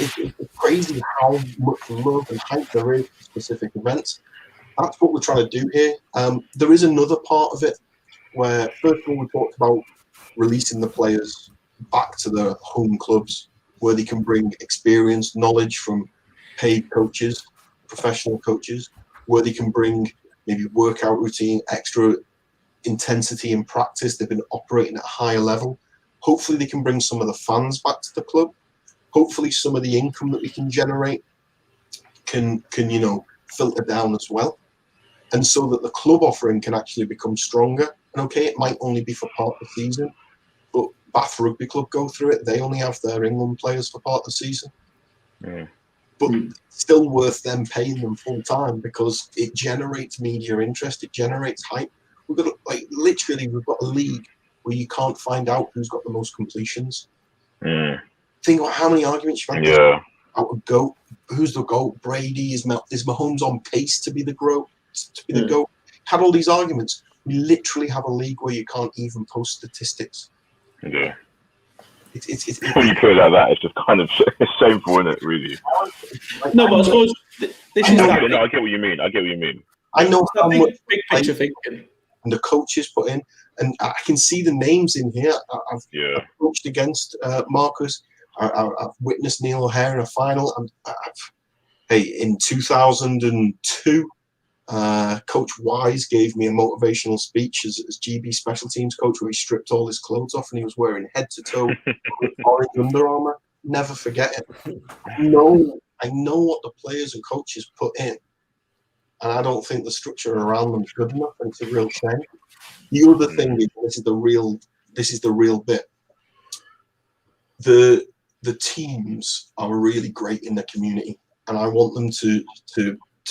crazy how much love and hype there is for specific events. That's what we're trying to do here. There is another part of it where, first of all, we talked about releasing the players back to their home clubs where they can bring experience, knowledge from paid coaches, professional coaches, where they can bring maybe workout routine, extra intensity in practice. They've been operating at a higher level. Hopefully they can bring some of the fans back to the club. Hopefully some of the income that we can generate can filter down as well. And so that the club offering can actually become stronger. And okay, it might only be for part of the season, but Bath Rugby Club go through it. They only have their England players for part of the season. Yeah. But it's still worth them paying them full time because it generates media interest. It generates hype. We've got we've got a league where you can't find out who's got the most completions. Think about how many arguments you've had out of GOAT. Who's the GOAT? Brady, is Mahomes on pace to be the GOAT? Had all these arguments. We literally have a league where you can't even post statistics. Yeah. It's when you put it like that, it's just kind of shameful, isn't it? Really. No, but I suppose this is. No, I get what you mean. I know how much big picture thinking. And the coaches put in, and I can see the names in here. I've coached against Marcus. I've witnessed Neil O'Hare in a final. In 2002. Coach Wise gave me a motivational speech as GB special teams coach where he stripped all his clothes off and he was wearing head to toe orange Under Armour. Never forget it. I know what the players and coaches put in, and I don't think the structure around them is good enough, and it's a real shame. The other thing is, this is the real bit. The teams are really great in the community, and I want them to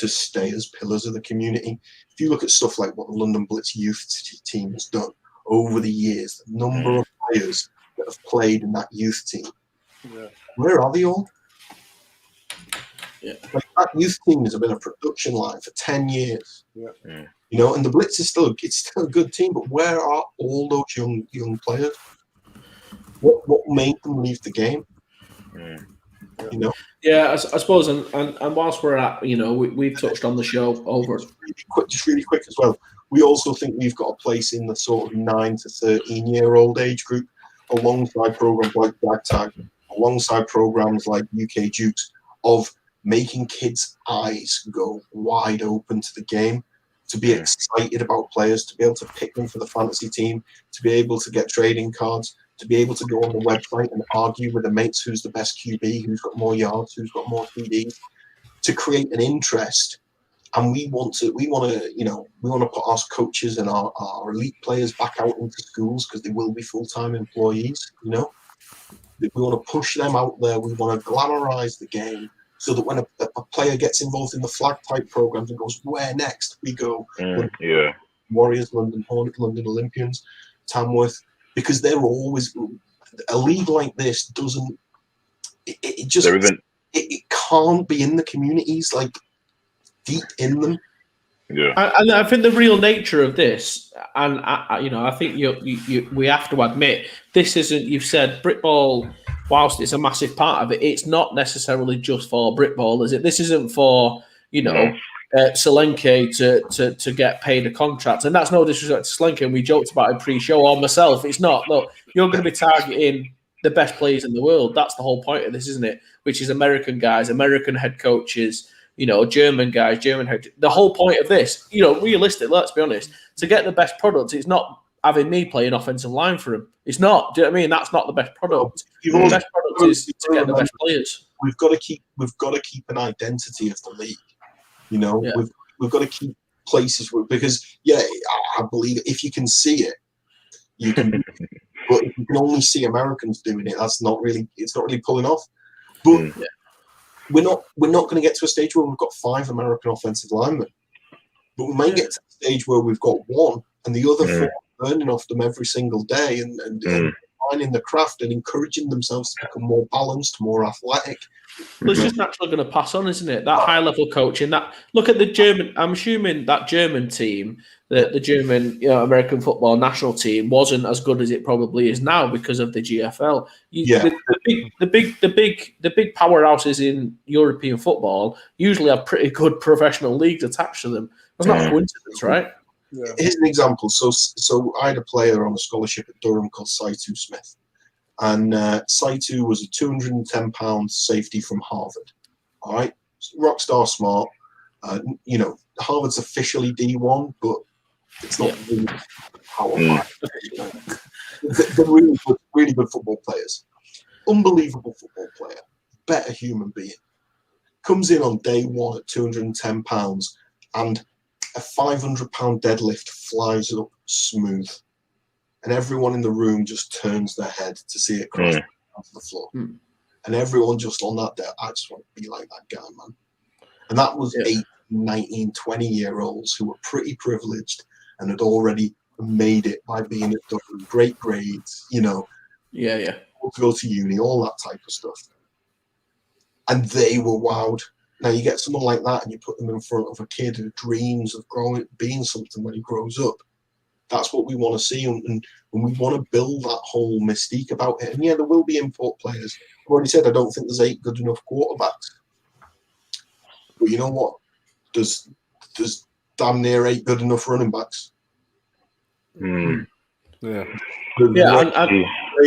stay as pillars of the community. If you look at stuff like what the London Blitz youth team has done, over the years, the number of players that have played in that youth team. Yeah. Where are they all? Yeah. Like that youth team has been a production line for 10 years. Yeah. You know, and the Blitz is still a good team, but where are all those young players? What made them leave the game? You know? Yeah, I suppose, and whilst we're at, we've touched on the show over. Just really quick as well. We also think we've got a place in the sort of 9 to 13-year-old age group, alongside programs like Black Tag, alongside programs like UK Dukes, of making kids' eyes go wide open to the game, to be excited about players, to be able to pick them for the fantasy team, to be able to get trading cards, to be able to go on the website and argue with the mates who's the best QB, who's got more yards, who's got more TDs, to create an interest. And we want to put our coaches and our elite players back out into schools, because they will be full-time employees. You know, we want to push them out there. We want to glamorize the game, so that when a player gets involved in the flag type programs and goes, where next? We go Warriors, London Hornets, London Olympians, Tamworth, because they're always, a league like this doesn't. It can't be in the communities, like deep in them. Yeah, and I think the real nature of this, and I think we have to admit, this isn't. You've said Britball, whilst it's a massive part of it, it's not necessarily just for Britball, is it? This isn't for Solanke to get paid a contract, and that's no disrespect to Solanke. And we joked about it pre-show, or myself. It's not. Look, you're going to be targeting the best players in the world. That's the whole point of this, isn't it? Which is American guys, American head coaches. German guys, German head. The whole point of this, realistic. Let's be honest. To get the best product, it's not having me playing offensive line for him. It's not. Do you know what I mean? That's not the best product. The best product is to get the best players. We've got to keep an identity of the league. We've got to keep places because I believe if you can see it, you can. But if you can only see Americans doing it, it's not really pulling off. But we're not going to get to a stage where we've got 5 American offensive linemen, but we may get to a stage where we've got 1 and the other 4 learning off them every single day and finding the craft and encouraging themselves to become more balanced, more athletic. Well, it's just naturally going to pass on, isn't it? That high level coaching. Look at the German. I'm assuming that German team, the German American football national team, wasn't as good as it probably is now because of the GFL. The big powerhouses in European football usually have pretty good professional leagues attached to them. That's not a coincidence, right? Yeah. Here's an example. So I had a player on a scholarship at Durham called Saitu Smith. And Saitu was a £210 safety from Harvard. All right, rock star smart. Harvard's officially D1, but it's not really powerful. They're really good football players. Unbelievable football player. Better human being. Comes in on day one at £210, and a £500 deadlift flies up smooth. And everyone in the room just turns their head to see it cross onto the floor. And everyone just on that day, I just want to be like that guy, man. And that was 8, 19, 20-year-olds who were pretty privileged and had already made it by being at Durham, great grades, to go to uni, all that type of stuff. And they were wowed. Now you get someone like that and you put them in front of a kid who dreams of being something when he grows up. That's what we want to see, and we want to build that whole mystique about it. And there will be import players. I've already said I don't think there's 8 good enough quarterbacks. But you know what? There's damn near 8 good enough running backs. Yeah.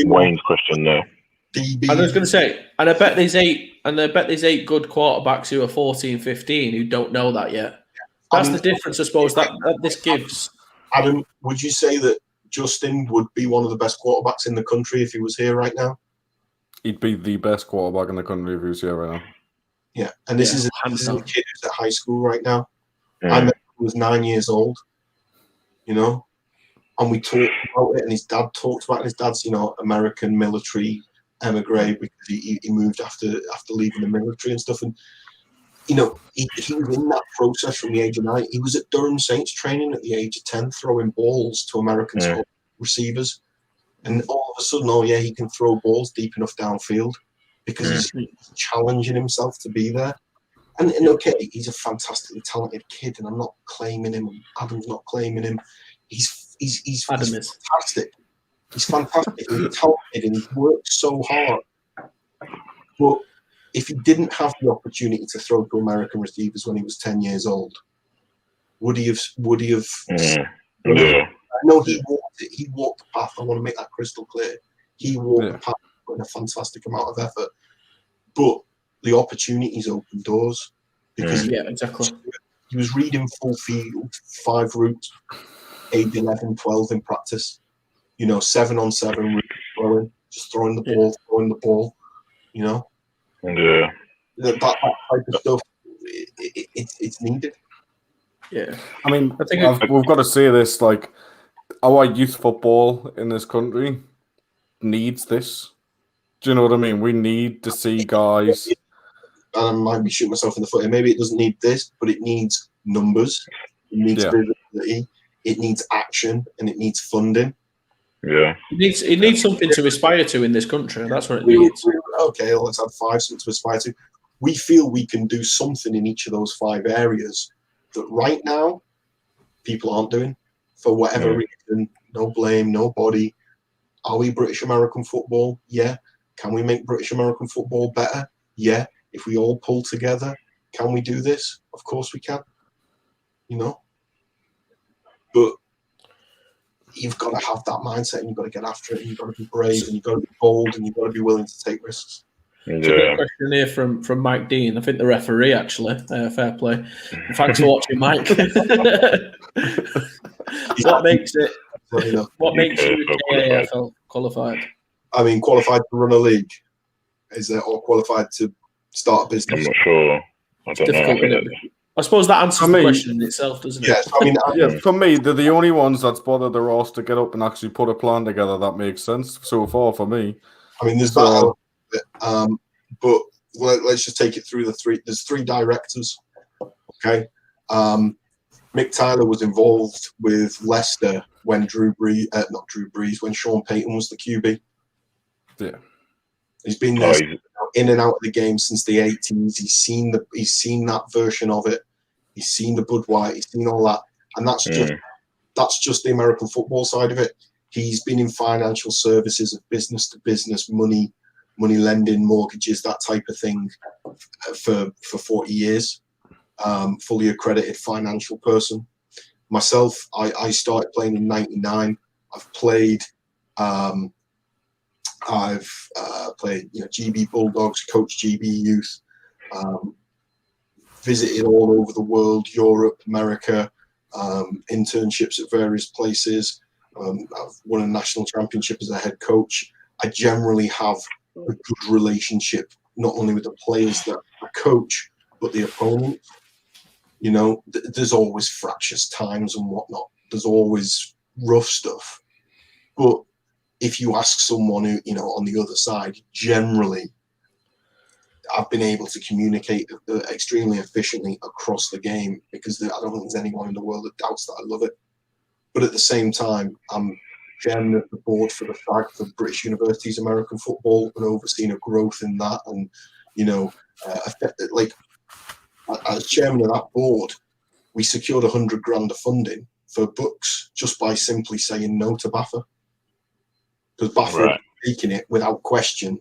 Wayne's question there. I was going to say, and I bet there's 8 good quarterbacks who are 14, 15 who don't know that yet. That's the difference, I suppose, that this gives. Adam, would you say that Justin would be one of the best quarterbacks in the country if he was here right now? He'd be the best quarterback in the country if he was here right now. Yeah, and this is a kid who's at high school right now. I met him when he was 9 years old, and we talked about it, and his dad talked about it. His dad's, American military emigre because he moved after leaving the military and stuff, and he was in that process from the age of 9. He was at Durham Saints training at the age of 10, throwing balls to American schools. receivers, and all of a sudden, oh yeah, he can throw balls deep enough downfield because he's challenging himself to be there. And okay, he's a fantastically talented kid, and I'm not claiming him. Adam's not claiming him. He's fantastic. He's fantastic. He's talented, and he works so hard. But if he didn't have the opportunity to throw to American receivers when he was 10 years old, would he have? Yeah. I know he walked it. He walked the path. I want to make that crystal clear. He walked the path with a fantastic amount of effort, but the opportunities open doors because he was reading full field, 5 routes, age 11, 12 in practice. 7-on-7, throwing, just throwing the ball. That type of stuff. It's needed. Yeah, I mean, we've got to say this: like, our youth football in this country needs this. Do you know what I mean? We need to see guys. I might be shooting myself in the foot here. Maybe it doesn't need this, but it needs numbers. It needs visibility. It needs action, and it needs funding. Yeah. It needs something to aspire to in this country. That's what it needs. Okay, well, let's have 5 something to aspire to. We feel we can do something in each of those 5 areas that right now people aren't doing for whatever reason. No blame, nobody. Are we British American football? Yeah. Can we make British American football better? Yeah. If we all pull together, can we do this? Of course we can. But you've got to have that mindset, and you've got to get after it, and you've got to be brave, and you've got to be bold, and you've got to be willing to take risks. It's a good question here from Mike Dean. I think the referee, actually. Fair play. Thanks for watching, Mike. What makes you UKFL qualified? I mean, qualified to run a league, is it, or qualified to start a business? I'm not sure. I don't know. I suppose that answers the question in itself, doesn't it? Yes, I mean, for me, they're the only ones that's bothered the Ross to get up and actually put a plan together that makes sense so far for me. I mean, there's that, but let's just take it through the 3. There's 3 directors. Okay, Mick Tyler was involved with Leicester when when Sean Payton was the QB. Yeah, he's been there in and out of the game since the 80s. He's seen that version of it. He's seen the Bud White. He's seen all that, and that's just the American football side of it. He's been in financial services, of business to business, money lending, mortgages, that type of thing, for 40 years. Fully accredited financial person. Myself, I started playing in '99. I've played GB Bulldogs, coached GB Youth, visited all over the world, Europe, America, internships at various places. I've won a national championship as a head coach. I generally have a good relationship, not only with the players that I coach, but the opponent. There's always fractious times and whatnot. There's always rough stuff. But if you ask someone who, on the other side, generally, I've been able to communicate extremely efficiently across the game because I don't think there's anyone in the world that doubts that I love it. But at the same time, I'm chairman of the board for the FAG for British Universities American Football and overseeing a growth in that. And, as chairman of that board, we secured $100,000 of funding for books just by simply saying no to BAFA. Because BAFA had taken it without question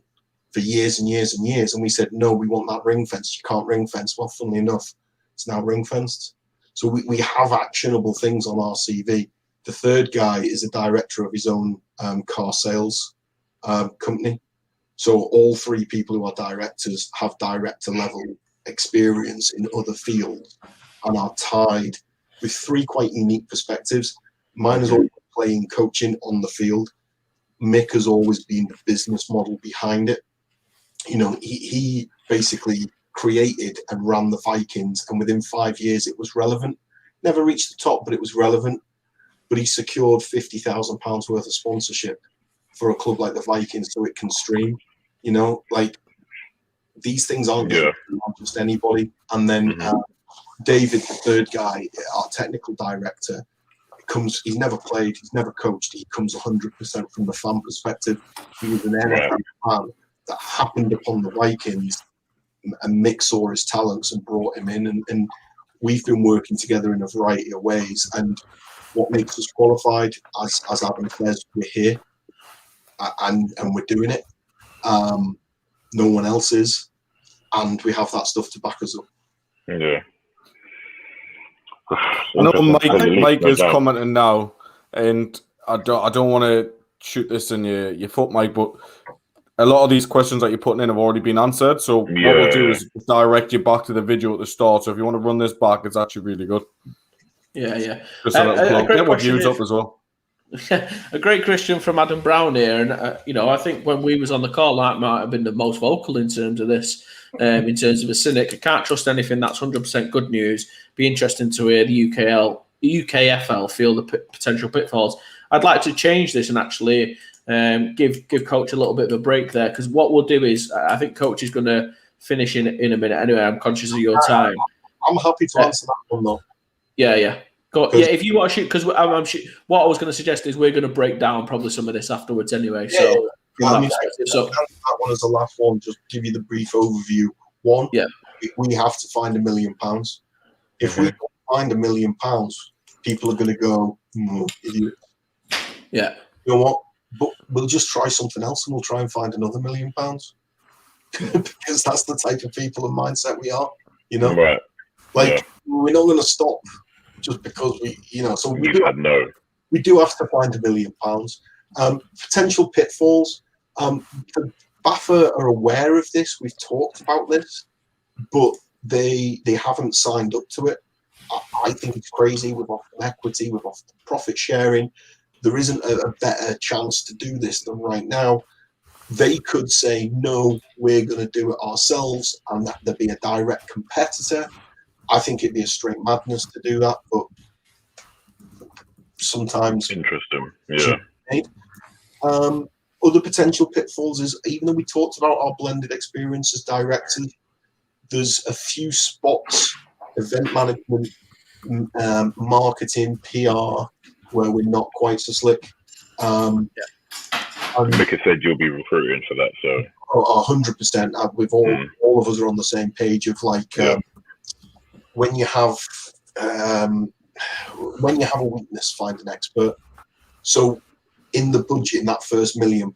for years and years and years. And we said, no, we want that ring fence. You can't ring fence. Well, funnily enough, it's now ring fenced. So we have actionable things on our CV. The third guy is a director of his own car sales company. So all 3 people who are directors have director level experience in other fields and are tied with 3 quite unique perspectives. Mine is always playing coaching on the field. Mick has always been the business model behind it. He basically created and ran the Vikings, and within 5 years it was relevant. Never reached the top, but it was relevant. But he secured £50,000 worth of sponsorship for a club like the Vikings so it can stream. These things aren't just anybody. And then David, the third guy, our technical director, he's never played, he's never coached, he comes 100% from the fan perspective. He was an NFL fan that happened upon the Vikings, and Mick saw his talents and brought him in, and we've been working together in a variety of ways. And what makes us qualified, as Adam says, we're here and we're doing it. No one else is, and we have that stuff to back us up. Yeah. I know Mike is commenting now, and I don't want to shoot this in your foot, Mike, but a lot of these questions that you're putting in have already been answered. So what we'll do is direct you back to the video at the start. So if you want to run this back, it's actually really good. Yeah. Just a little plug. Get what views up as well. A great question from Adam Brown here, and I think when we was on the call, that might have been the most vocal in terms of this. In terms of a cynic, I can't trust anything. That's 100% good news. Be interesting to hear the UKFL feel the potential pitfalls. I'd like to change this and actually give Coach a little bit of a break there, because what we'll do is, I think Coach is going to finish in a minute. Anyway, I'm conscious of your time. I'm happy to answer that one though. Yeah. If you want to shoot, because what I was going to suggest is we're going to break down probably some of this afterwards anyway. So that one as the last one, just give you the brief overview. One, we have to find £1 million. If we don't find £1 million, people are going to go, idiot. Yeah. You know what? But we'll just try something else, and we'll try and find another £1 million. Because that's the type of people and mindset we are. Right. We're not going to stop just because so we do have to find £1 million. Potential pitfalls. The BAFA are aware of this. We've talked about this, but they haven't signed up to it. I think it's crazy. We've offered equity, we've offered profit sharing. There isn't a better chance to do this than right now. They could say, no, we're going to do it ourselves, and that there'd be a direct competitor. I think it'd be a straight madness to do that, but sometimes interesting. Yeah. Other potential pitfalls is, even though we talked about our blended experience as directors, there's a few spots, event management, marketing, PR, where we're not quite so slick. Mika said you'll be recruiting for that, so 100%. We've all of us are on the same page of when you have a weakness, find an expert. So in the budget, in that first £1 million,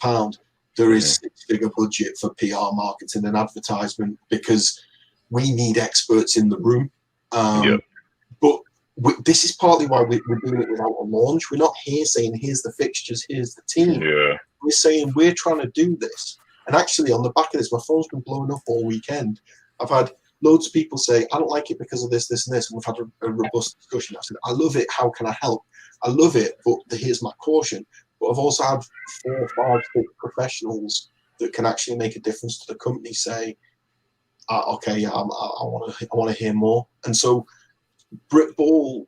there is a six-figure budget for PR, marketing, and advertisement, because we need experts in the room. But this is partly why we're doing it without a launch. We're not here saying, here's the fixtures, here's the team. We're saying we're trying to do this. And actually, on the back of this, my phone's been blowing up all weekend. I've had loads of people say, I don't like it because of this, this, and this. And we've had a robust discussion. I've said, I love it. How can I help? I love it, but here's my caution. But I've also had 4, 5, 6 professionals that can actually make a difference to the company say, okay, I want to hear more. And so Britball,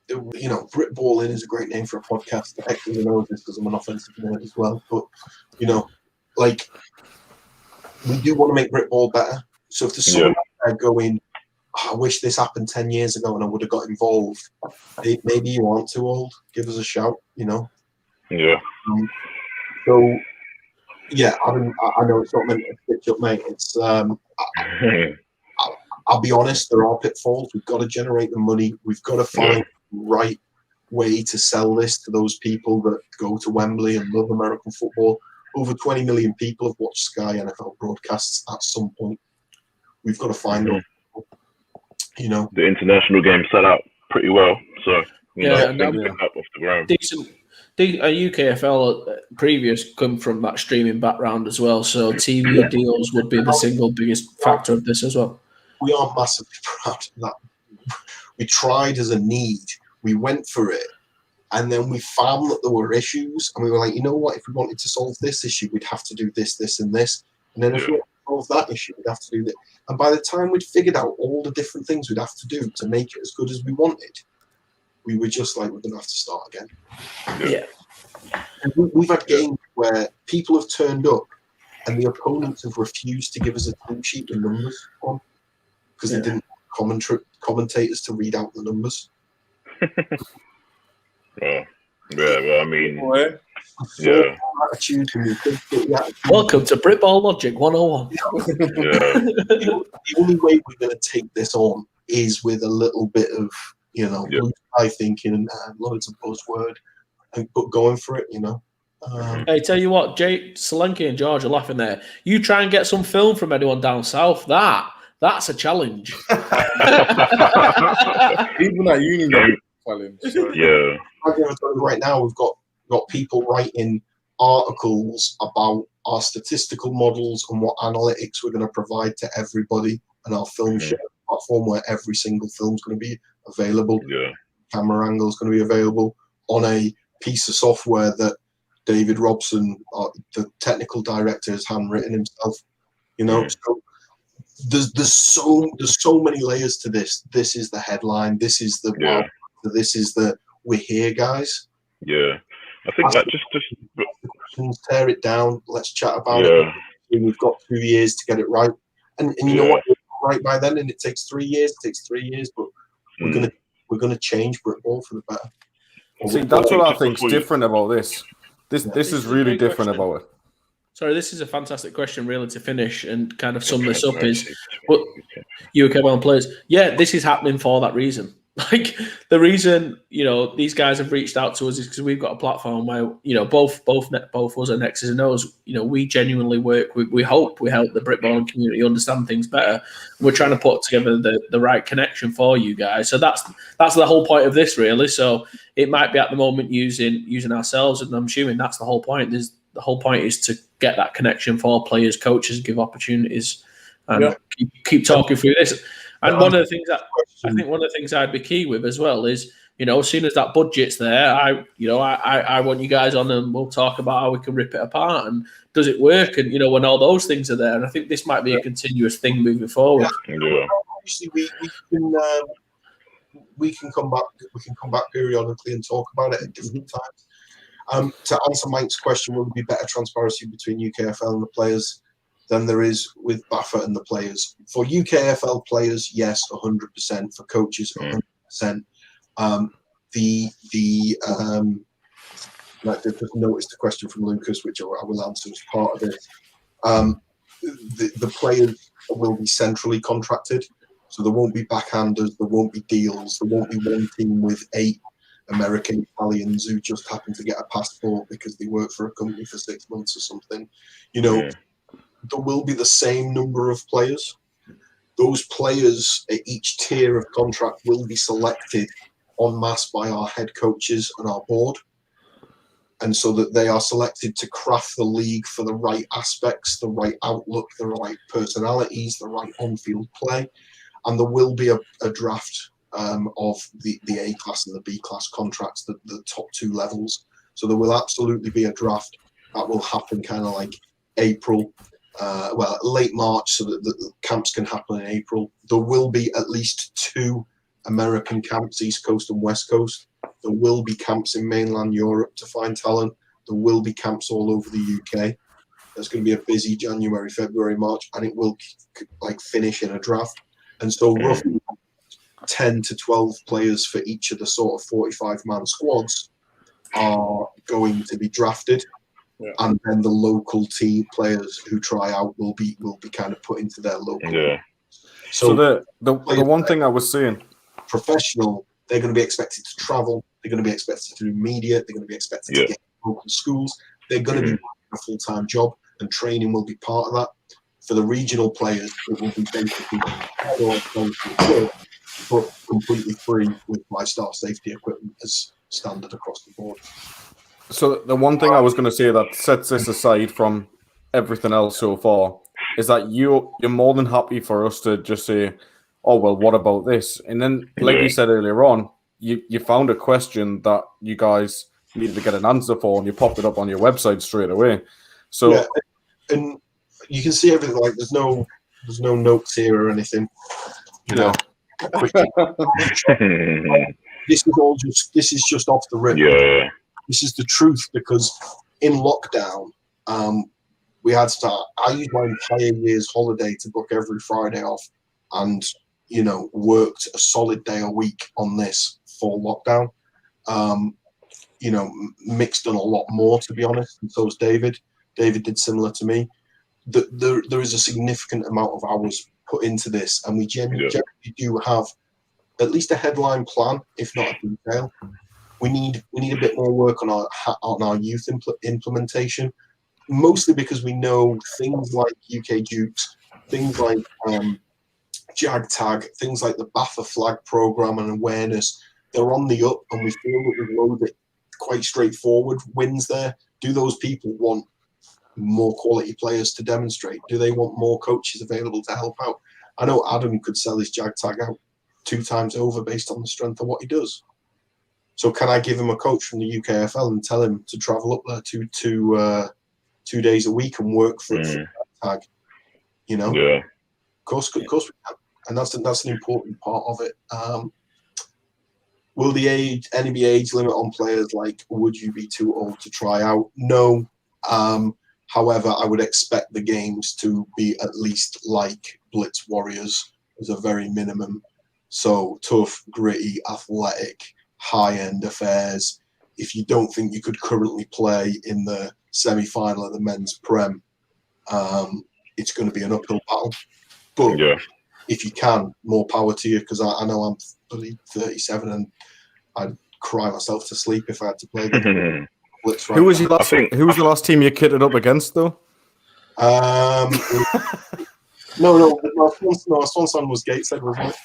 Britballin is a great name for a podcast. I actually know this because I'm an offensive nerd as well. But, we do want to make Britball better. So if there's someone out there going, I wish this happened 10 years ago and I would have got involved, maybe you aren't too old, give us a shout, Yeah. I know it's not meant to stitch up, mate. It's I'll be honest, there are pitfalls. We've got to generate the money. We've got to find the right way to sell this to those people that go to Wembley and love American football. Over 20 million people have watched Sky NFL broadcasts at some point. We've got to find them. The international game set out pretty well, so up off the ground. Decent. UKFL previous come from that streaming background as well, so TV deals would be the single biggest factor of this as well. We are massively proud of that. We tried as a need, we went for it, and then we found that there were issues, and we were like, you know what, if we wanted to solve this issue, we'd have to do this, this, and this. And then if we wanted to solve that issue, we'd have to do that. And by the time we'd figured out all the different things we'd have to do to make it as good as we wanted, we were just like, we're going to have to start again. Yeah. And we've had games where people have turned up and the opponents have refused to give us a team sheet with numbers on because they didn't commentators to read out the numbers. Yeah, well, I mean, Boy. yeah, Attitude and we think that the attitude- Welcome to Britball Logic 101. yeah, the only way we're going to take this on is with a little bit of, Yeah. blue sky thinking and loads of buzzword, but going for it, Hey, tell you what, Jay Solanke and George are laughing there. You try and get some film from anyone down south. That's a challenge. Even at uni, Yeah. challenge. So. yeah, Right now, we've got people writing articles about our statistical models and what analytics we're going to provide to everybody, and our film share platform where every single film is going to be available. yeah, Camera angle is going to be available on a piece of software that David Robson, the technical director, has handwritten himself. So there's so many layers to this. This is the headline. This is the Yeah. This is the we're here, guys. yeah. I think that just Tear it down. Let's chat about yeah, it. We've got 2 years to get it right, and you know what? Right by then, and it takes 3 years. It takes 3 years, but we're gonna change Britball for the better. See, that's what I think's different about this. This is really different about it. Sorry, this is a fantastic question, really, to finish and kind of sum this up is, but UKFL players, yeah, this is happening for that reason. Like the reason, these guys have reached out to us is because we've got a platform where, both us and X's and O's, we genuinely work. We hope we help the Britballin community understand things better. We're trying to put together the right connection for you guys. So that's the whole point of this, really. So it might be at the moment using ourselves, and I'm assuming that's the whole point. The whole point is to get that connection for players, coaches, give opportunities, and keep talking through this. And one of the things that I think I'd be key with as well is, as soon as that budget's there, I want you guys on and we'll talk about how we can rip it apart and does it work, and when all those things are there. And I think this might be a continuous thing moving forward. Yeah. Obviously, we can come back. We can come back periodically and talk about it at different times. To answer Mike's question, will there be better transparency between UKFL and the players than there is with BAFA and the players? For UKFL players, yes, 100%. For coaches, 100%. I just noticed a question from Lucas, which I will answer as part of it. The players will be centrally contracted, so there won't be backhanders, there won't be deals, there won't be one team with 8 American Italians who just happen to get a passport because they work for a company for 6 months or something. There will be the same number of players. Those players at each tier of contract will be selected en masse by our head coaches and our board. And so that they are selected to craft the league for the right aspects, the right outlook, the right personalities, the right on-field play. And there will be a draft of the A-class and the B-class contracts, the top 2 levels. So there will absolutely be a draft that will happen kind of like April, late March, so that the camps can happen in April. There will be at least 2 American camps, East Coast and West Coast. There will be camps in mainland Europe to find talent. There will be camps all over the UK. There's going to be a busy January, February, March, and it will finish in a draft. And so roughly 10 to 12 players for each of the sort of 45-man squads are going to be drafted. Yeah. And then the local team players who try out will be kind of put into their local. Yeah. So the one thing I was saying, professional, they're going to be expected to travel. They're going to be expected to do media. They're going to be expected to get local schools. They're going to be a full-time job, and training will be part of that. For the regional players, it will be basically but completely free with five-star safety equipment as standard across the board. So the one thing I was going to say that sets this aside from everything else so far is that you're more than happy for us to just say, oh, well, what about this? And then, like you said earlier on, you found a question that you guys needed to get an answer for, and you popped it up on your website straight away. So, and you can see everything. Like there's no notes here or anything. This is just off the rip. Yeah. This is the truth, because in lockdown, we had to start. I used my entire year's holiday to book every Friday off, and worked a solid day a week on this for lockdown. Mick's done a lot more, to be honest, and so has David. David did similar to me. There is a significant amount of hours put into this, and we generally do have at least a headline plan, if not a detail. We need a bit more work on our youth implementation, mostly because we know things like UK Dukes, things like Jag Tag, things like the BAFA flag program and awareness. They're on the up, and we feel that we've loaded it quite straightforward wins there. Do those people want more quality players to demonstrate? Do they want more coaches available to help out? I know Adam could sell his Jag Tag out 2 times over based on the strength of what he does. So can I give him a coach from the UKFL and tell him to travel up there 2 days a week and work for Jag Tag? Yeah. Of course we can. And that's an important part of it. Will any be age limit on players? Like, would you be too old to try out? No. However, I would expect the games to be at least like Blitz Warriors as a very minimum. So tough, gritty, athletic, high-end affairs. If you don't think you could currently play in the semi-final of the men's Prem, it's going to be an uphill battle. But if you can, more power to you, because I know I'm 37 and I'd cry myself to sleep if I had to play the Blitz. Who was the last team you kitted up against, though? No, my son was Gateshead, wasn't it?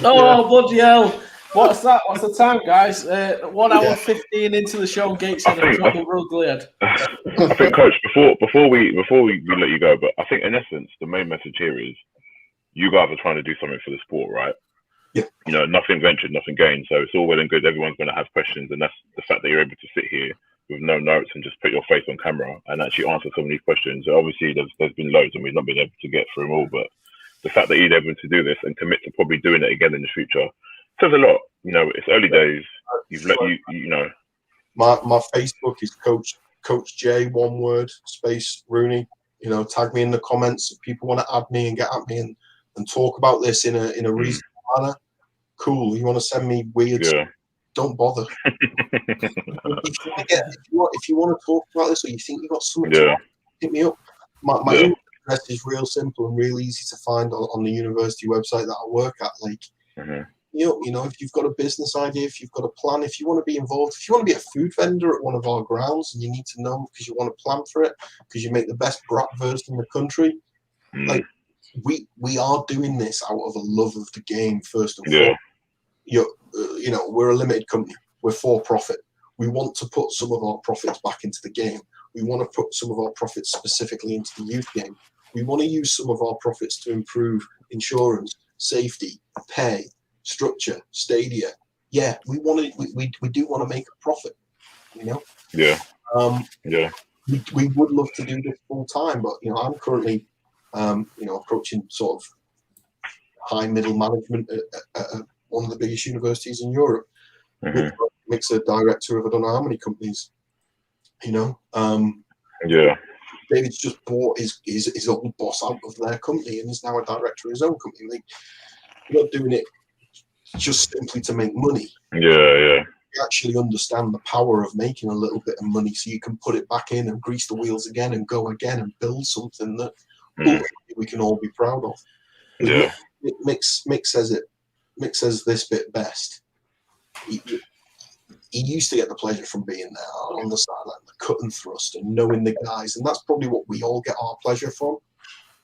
Bloody hell. What's that? What's the time, guys? 1 hour 15 into the show, Gateshead and Trouble Road Glade. I think, Coach, before we let you go, but I think in essence the main message here is you guys are trying to do something for the sport, right? Yeah. Nothing ventured, nothing gained. So it's all well and good. Everyone's going to have questions, and that's the fact that you're able to sit here with no notes and just put your face on camera and actually answer some of these questions. So obviously, there's been loads, and we've not been able to get through them all. But the fact that you're able to do this and commit to probably doing it again in the future says a lot. It's early days. My Facebook is Coach J, one word, space Rooney. Tag me in the comments if people want to add me and get at me and talk about this in a reasonable manner. Cool. You want to send me weird stuff? Don't bother. if you want to talk about this, or you think you've got something to hit me up. My email address is real simple and real easy to find on the university website that I work at. Like, if you've got a business idea, if you've got a plan, if you want to be involved, if you want to be a food vendor at one of our grounds and you need to know because you want to plan for it, because you make the best bratwurst in the country, like we are doing this out of a love of the game first and foremost. We're a limited company. We're for profit. We want to put some of our profits back into the game. We want to put some of our profits specifically into the youth game. We want to use some of our profits to improve insurance, safety, pay, structure, stadia. Yeah, we do want to make a profit. Yeah. We would love to do this full time, but I'm currently approaching sort of high middle management at one of the biggest universities in Europe. Mick's a director of I don't know how many companies. David's just bought his old boss out of their company and is now a director of his own company. Like, you're not doing it just simply to make money. You actually understand the power of making a little bit of money so you can put it back in and grease the wheels again and go again and build something that we can all be proud of. Mick says this bit best. He used to get the pleasure from being there on the sideline, the cut and thrust and knowing the guys, and that's probably what we all get our pleasure from.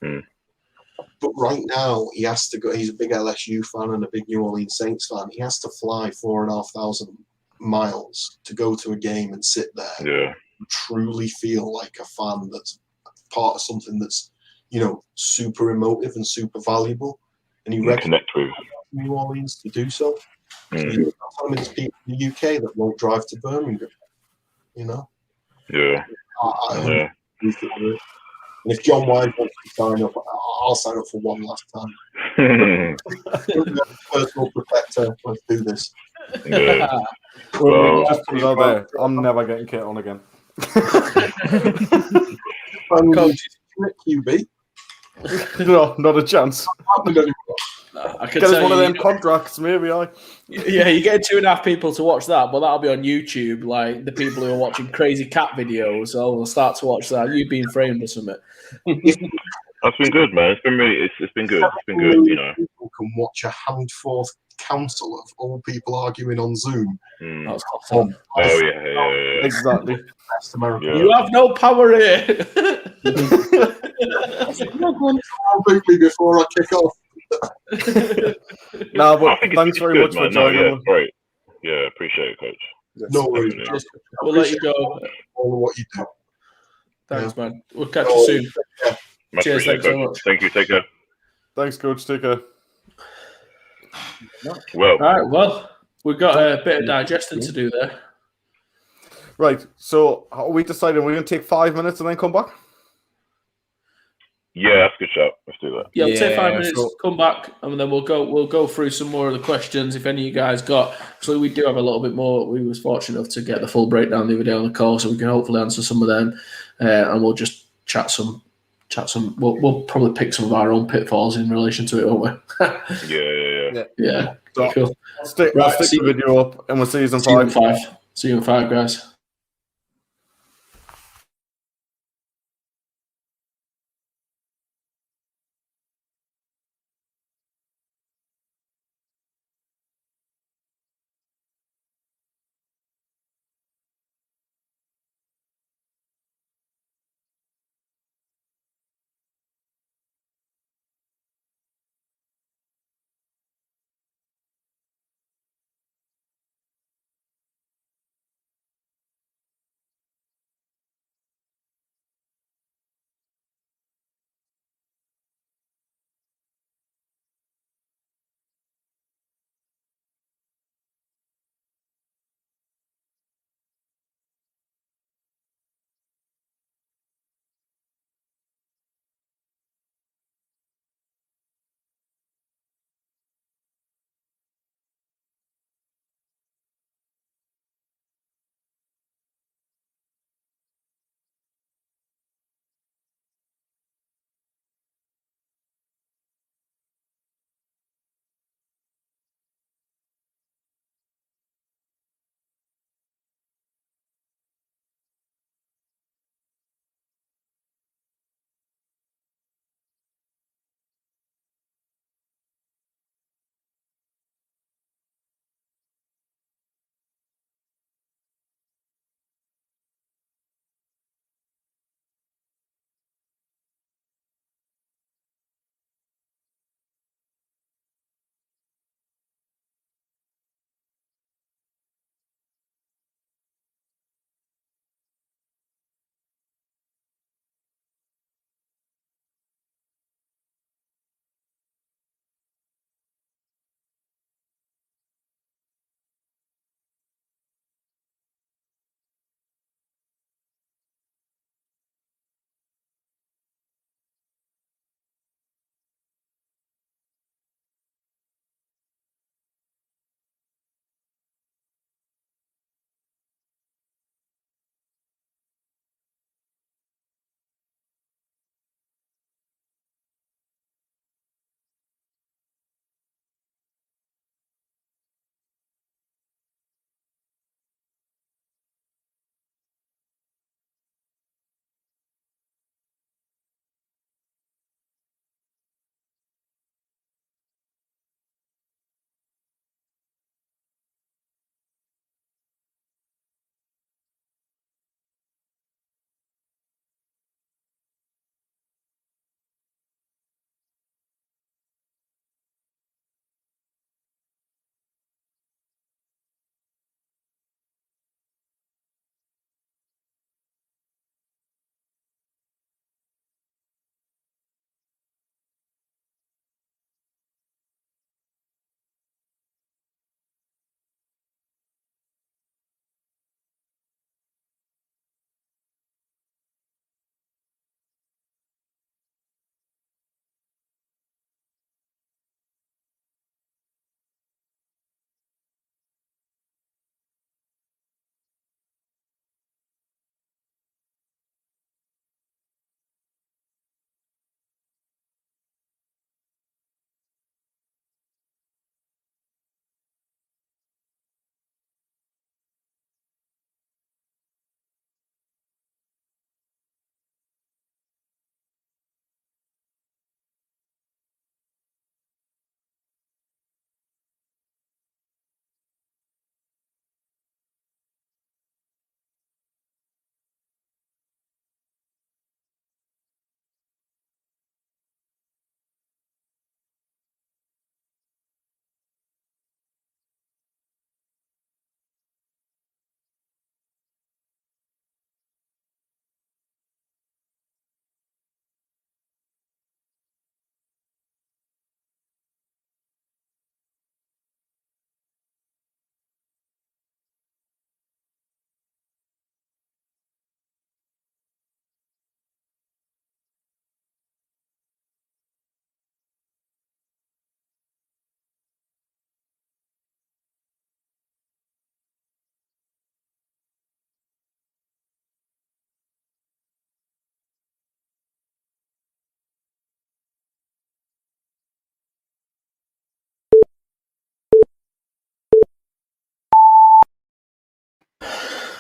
But right now, he has to go. He's a big LSU fan and a big New Orleans Saints fan. He has to fly 4,500 miles to go to a game and sit there and truly feel like a fan that's part of something that's, super emotive and super valuable. And he connect with New Orleans to do so. There's people in the UK that won't drive to Birmingham. And if John Wise wants to sign up, I'll sign up for one last time. Personal protector, let's do this. Just put it out there. I'm never getting Kit on again. Coach QB. No, not a chance. Happened anymore. I can Get us tell one of you, them contracts, maybe. Yeah, you get 2.5 people to watch that, but that'll be on YouTube. Like the people who are watching crazy cat videos, will start to watch that. You've been framed or something. That's been good, man. It's been really, it's been good. It's been good, you know. People can watch a hand-forth council of all people arguing on Zoom. Mm. That's awesome. Oh yeah. Exactly. Best American. Yeah. You have no power here. Boot me before I kick off. Nah, I but think thanks it's very good, much for man. No, joining. yeah, it's great. Yeah, appreciate it, Coach. Yes. No worries. Definitely. Just We'll let you go. all of what you do. Thanks, man. We'll catch you soon. Much Cheers, appreciated, thanks so Coach. much. Thank you. Take care. Thanks, Coach. Take care. Well, All right, well, we've got a bit of digesting to do there. Right. So, how are we deciding? We're going to take 5 minutes and then come back? yeah, that's a good shout. Let's do that. Yeah, we'll take 5 Yeah, minutes, so- come back, and then we'll go through some more of the questions. If any of you guys got, actually, we do have a little bit more. We was fortunate enough to get the full breakdown the other day on the call, so we can hopefully answer some of them, and we'll just chat some. We'll probably pick some of our own pitfalls in relation to it, won't we? Yeah. Yeah, So, cool. I'll stick Right, the video up and we'll see you in See you in 5. 5. See you in 5, guys.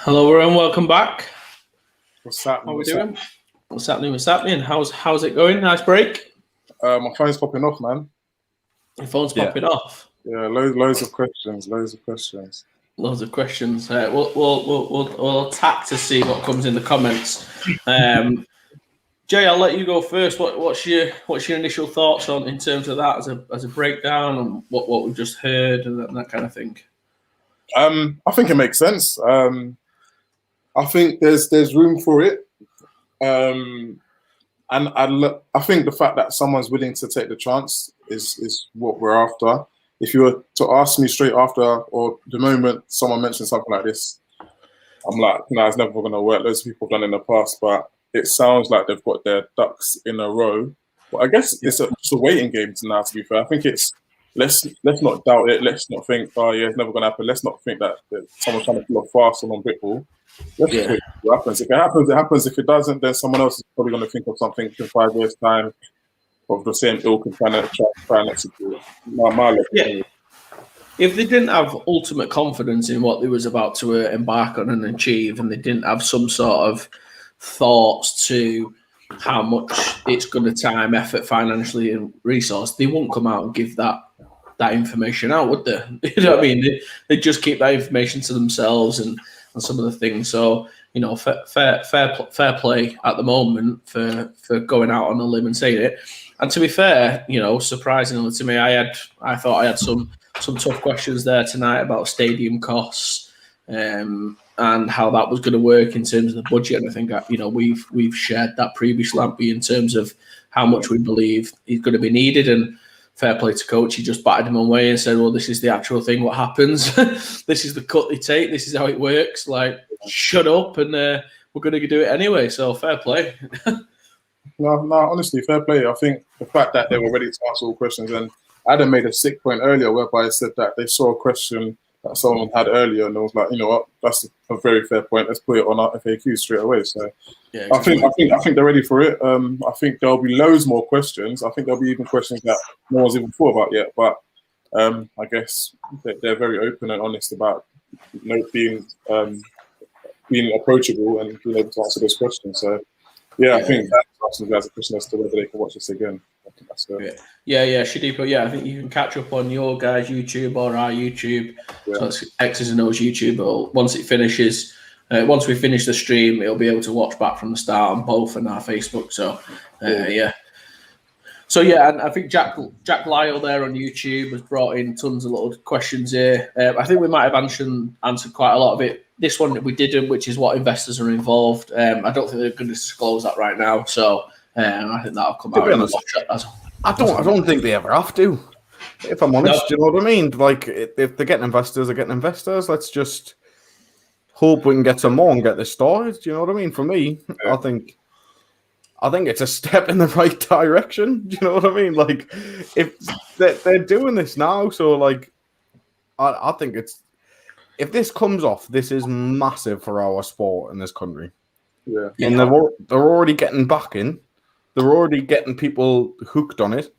Hello, everyone. Welcome back. What's happening? How are we doing? What's happening? How's it going? Nice break. My phone's popping off, man. Your phone's popping off. Yeah, loads of questions. Loads of questions. We'll attack to see what comes in the comments. Jay, I'll let you go first. What's your initial thoughts on in terms of that as a breakdown and what we've just heard and that kind of thing? I think it makes sense. I think there's room for it, and I think the fact that someone's willing to take the chance is what we're after. If you were to ask me straight after or the moment someone mentions something like this, I'm like, no, it's never going to work. Loads of people have done it in the past, but it sounds like they've got their ducks in a row. But I guess it's a waiting game now, to be fair. I think it's let's not doubt it. Let's not think, oh yeah, it's never going to happen. Let's not think that someone's trying to pull a fast on Britball. Let's just wait what happens. If it happens, it happens. If it doesn't, then someone else is probably going to think of something in 5 years' time of the same ilk and try and execute it. If they didn't have ultimate confidence in what they was about to embark on and achieve, and they didn't have some sort of thoughts to how much it's going to time, effort, financially, and resource, they won't come out and give that information out, would they? You know what I mean? They just keep that information to themselves and some of the things. So, you know, fair play at the moment for going out on a limb and saying it. And to be fair, you know, surprisingly to me, I thought I had some tough questions there tonight about stadium costs and how that was going to work in terms of the budget. And I think, you know, we've shared that previously, Lampy, in terms of how much we believe is going to be needed. And fair play to Coach, he just batted him away and said, well, this is the actual thing, what happens. This is the cut they take. This is how it works. Like, shut up, and we're going to do it anyway. So fair play. No, honestly, fair play. I think the fact that they were ready to answer all questions, and Adam made a sick point earlier whereby he said that they saw a question that someone had earlier, and it was like, you know what, that's a very fair point. Let's put it on our FAQ straight away. So yeah, exactly. I think they're ready for it. I think there'll be loads more questions. I think there'll be even questions that no one's even thought about yet. But I guess they're very open and honest about being approachable and being able to answer those questions. So yeah, I think that's asking you guys a question as to whether they can watch this again. I think that's Shadipo. Yeah, I think you can catch up on your guys' YouTube or our YouTube. Yeah. So it's X's and O's YouTube. But once it finishes, once we finish the stream, it'll be able to watch back from the start on both and our Facebook. So So yeah, and I think Jack Lyle there on YouTube has brought in tons of little questions here. I think we might have answered quite a lot of it. This one we didn't, which is what investors are involved. I don't think they're going to disclose that right now. So I think that'll come out. I don't think they ever have to. If I'm honest, do you know what I mean? Like, if they're getting investors, they're getting investors. Let's just hope we can get some more and get this started. Do you know what I mean? For me, I think it's a step in the right direction. Do you know what I mean? Like, if they're doing this now, so like, I think it's, if this comes off, this is massive for our sport in this country. Yeah, and they're already getting back in. They're already getting people hooked on it.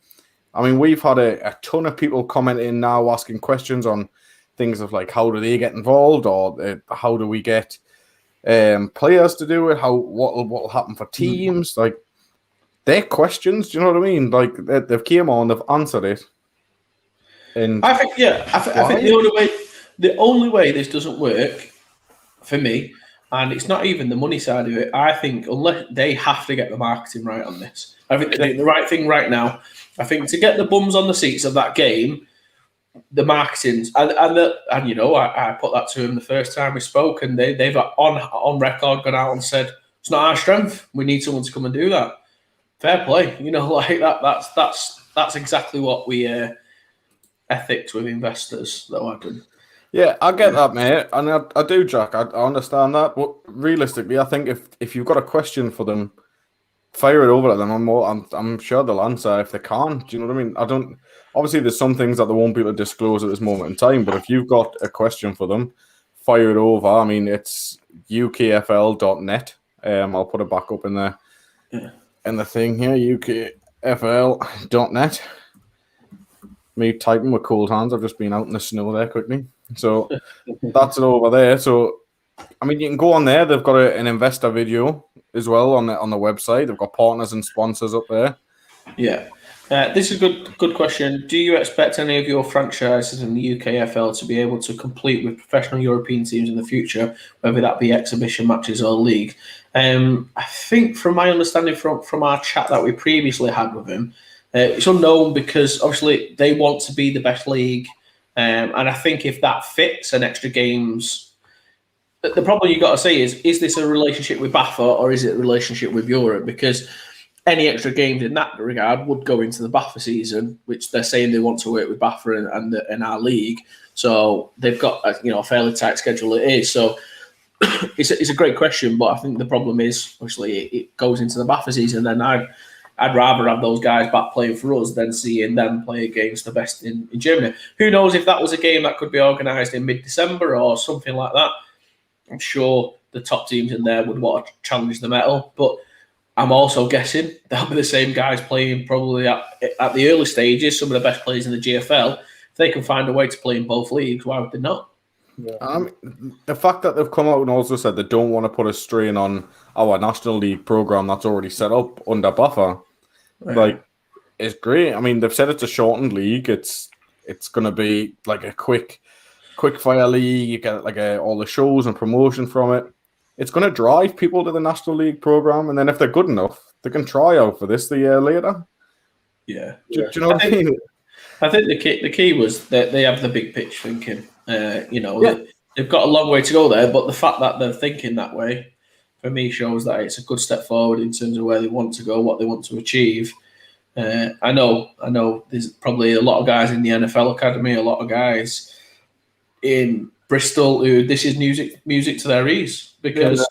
I mean, we've had a ton of people commenting now, asking questions on things of like, how do they get involved, or how do we get players to do it? What'll happen for teams? Like, their questions. Do you know what I mean? Like, they've came on, they've answered it. And I think the only way this doesn't work for me, and it's not even the money side of it. I think unless they have to get the marketing right on this. I think they're doing the right thing right now. I think to get the bums on the seats of that game, the marketing and you know, I put that to them the first time we spoke, and they've on record gone out and said it's not our strength. We need someone to come and do that. Fair play, you know, like that. That's exactly what we ethics with investors that happen. Yeah, I get that, mate, and I do, Jack. I understand that, but realistically, I think if you've got a question for them, fire it over at them. I'm sure they'll answer if they can't. Do you know what I mean? Obviously, there's some things that they won't be able to disclose at this moment in time, but if you've got a question for them, fire it over. I mean, it's UKFL.net. I'll put it back up in the thing here, UKFL.net. Me typing with cold hands. I've just been out in the snow there quickly. So that's it over there. So I mean, you can go on there. They've got an investor video as well on the website. They've got partners and sponsors up there. Yeah. This is a good question. Do you expect any of your franchises in the UKFL to be able to compete with professional European teams in the future, whether that be exhibition matches or league? I think from my understanding from our chat that we previously had with him, it's unknown because obviously they want to be the best league. And I think if that fits an extra games, the problem you've got to say is this a relationship with BAFA or is it a relationship with Europe? Because any extra games in that regard would go into the BAFA season, which they're saying they want to work with BAFA and our league. So they've got a fairly tight schedule it is. So it's a great question, but I think the problem is obviously it goes into the BAFA season. Then I'd rather have those guys back playing for us than seeing them play against the best in Germany. Who knows if that was a game that could be organised in mid-December or something like that. I'm sure the top teams in there would want to challenge the medal, but I'm also guessing they'll be the same guys playing probably at the early stages, some of the best players in the GFL. If they can find a way to play in both leagues, why would they not? Yeah. The fact that they've come out and also said they don't want to put a strain on our National League program that's already set up under BAFA, it's great. I mean, they've said it's a shortened league. It's going to be like a quick fire league. You get all the shows and promotion from it. It's going to drive people to the National League program, and then if they're good enough, they can try out for this the year later. Yeah. Do you know what I mean? I think the key was that they have the big pitch thinking. They've got a long way to go there, but the fact that they're thinking that way, for me, shows that it's a good step forward in terms of where they want to go, what they want to achieve. I know there's probably a lot of guys in the NFL Academy, a lot of guys in Bristol who this is music to their ears because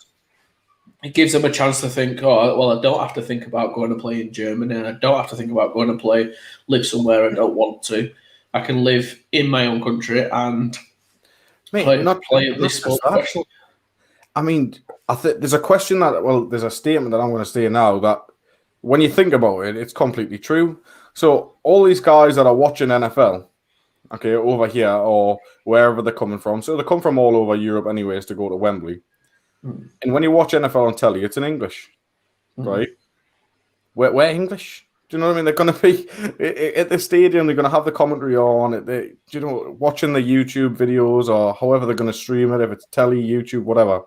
it gives them a chance to think, oh, well, I don't have to think about going to play in Germany and I don't have to think about going to live somewhere I don't want to. I can live in my own country and play this sport professionally. I mean, there's a question there's a statement that I'm going to say now that when you think about it, it's completely true. So all these guys that are watching NFL, okay, over here or wherever they're coming from. So they come from all over Europe anyways to go to Wembley. Mm. And when you watch NFL on telly, it's in English, right? We're English. Do you know what I mean? They're going to be at the stadium. They're going to have the commentary on it. Watching the YouTube videos or however they're going to stream it, if it's telly, YouTube, whatever.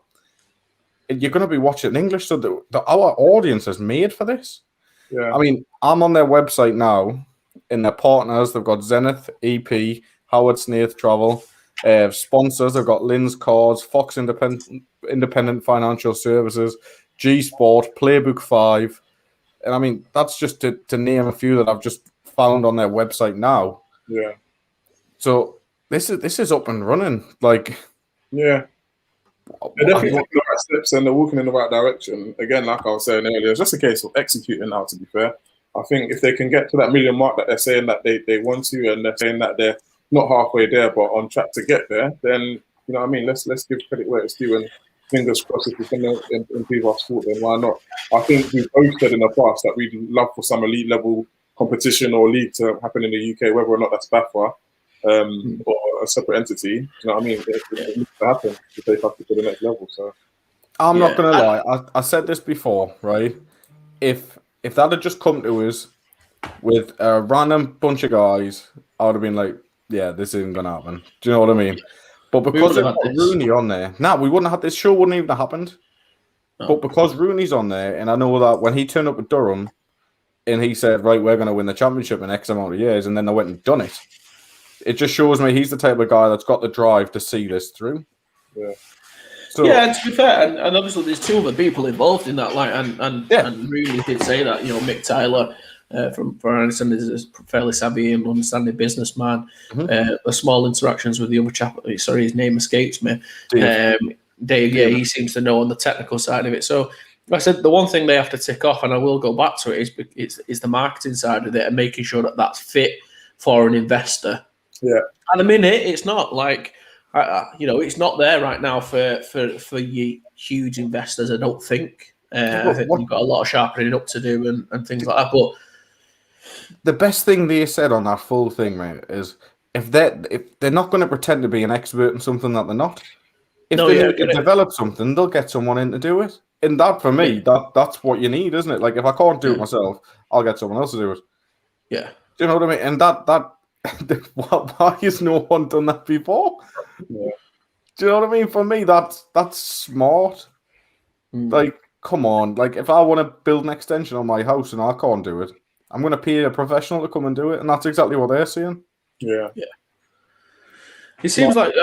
You're going to be watching in English. So our audience is made for this. Yeah. I mean, I'm on their website now. In their partners, they've got Zenith, EP, Howard Snaith Travel. Sponsors, they've got Lynn's Cards, Fox Independent Financial Services, G Sport, Playbook 5. And I mean, that's just to name a few that I've just found on their website now. Yeah. So this is up and running. Yeah. They're definitely taking the right steps and they're walking in the right direction. Again, like I was saying earlier, it's just a case of executing now, to be fair. I think if they can get to that million mark that they're saying that they want to, and they're saying that they're not halfway there, but on track to get there, then, you know what I mean, let's give credit where it's due, and fingers crossed if we can improve our sport, then why not? I think we've both said in the past that we'd love for some elite level competition or league to happen in the UK, whether or not that's BAFA or a separate entity. You know what I mean? It needs to happen to take us to the next level. So I'm not going to lie. I said this before, right? If that had just come to us with a random bunch of guys, I would have been like, yeah, this isn't going to happen. Do you know what I mean? But because they've got Rooney on there, we wouldn't have had this show, wouldn't even have happened. No. But because Rooney's on there, and I know that when he turned up at Durham and he said, right, we're going to win the championship in X amount of years, and then they went and done it, it just shows me he's the type of guy that's got the drive to see this through. Yeah. So, to be fair, and obviously there's two other people involved in that, and Rooney did say that, Mick Tyler from Anderson is a fairly savvy and understanding businessman. The small interactions with the other chap, sorry, his name escapes me. Dave, he seems to know on the technical side of it. So like I said, the one thing they have to tick off, and I will go back to it, is the marketing side of it and making sure that that's fit for an investor. Yeah. At the minute, it's not like, it's not there right now for you huge investors, I don't think. I think you've got a lot of sharpening up to do and things like that. But the best thing they said on that full thing, mate, is if they're not going to pretend to be an expert in something that they're not, if they need to develop something, they'll get someone in to do it. And that, for me, that's what you need, isn't it? Like, if I can't do it myself, I'll get someone else to do it. Yeah. Do you know what I mean? And why has no one done that before? Yeah. Do you know what I mean? For me, that's smart. Like, come on. Like, if I want to build an extension on my house and I can't do it, I'm going to pay a professional to come and do it. And that's exactly what they're saying. Yeah. It seems like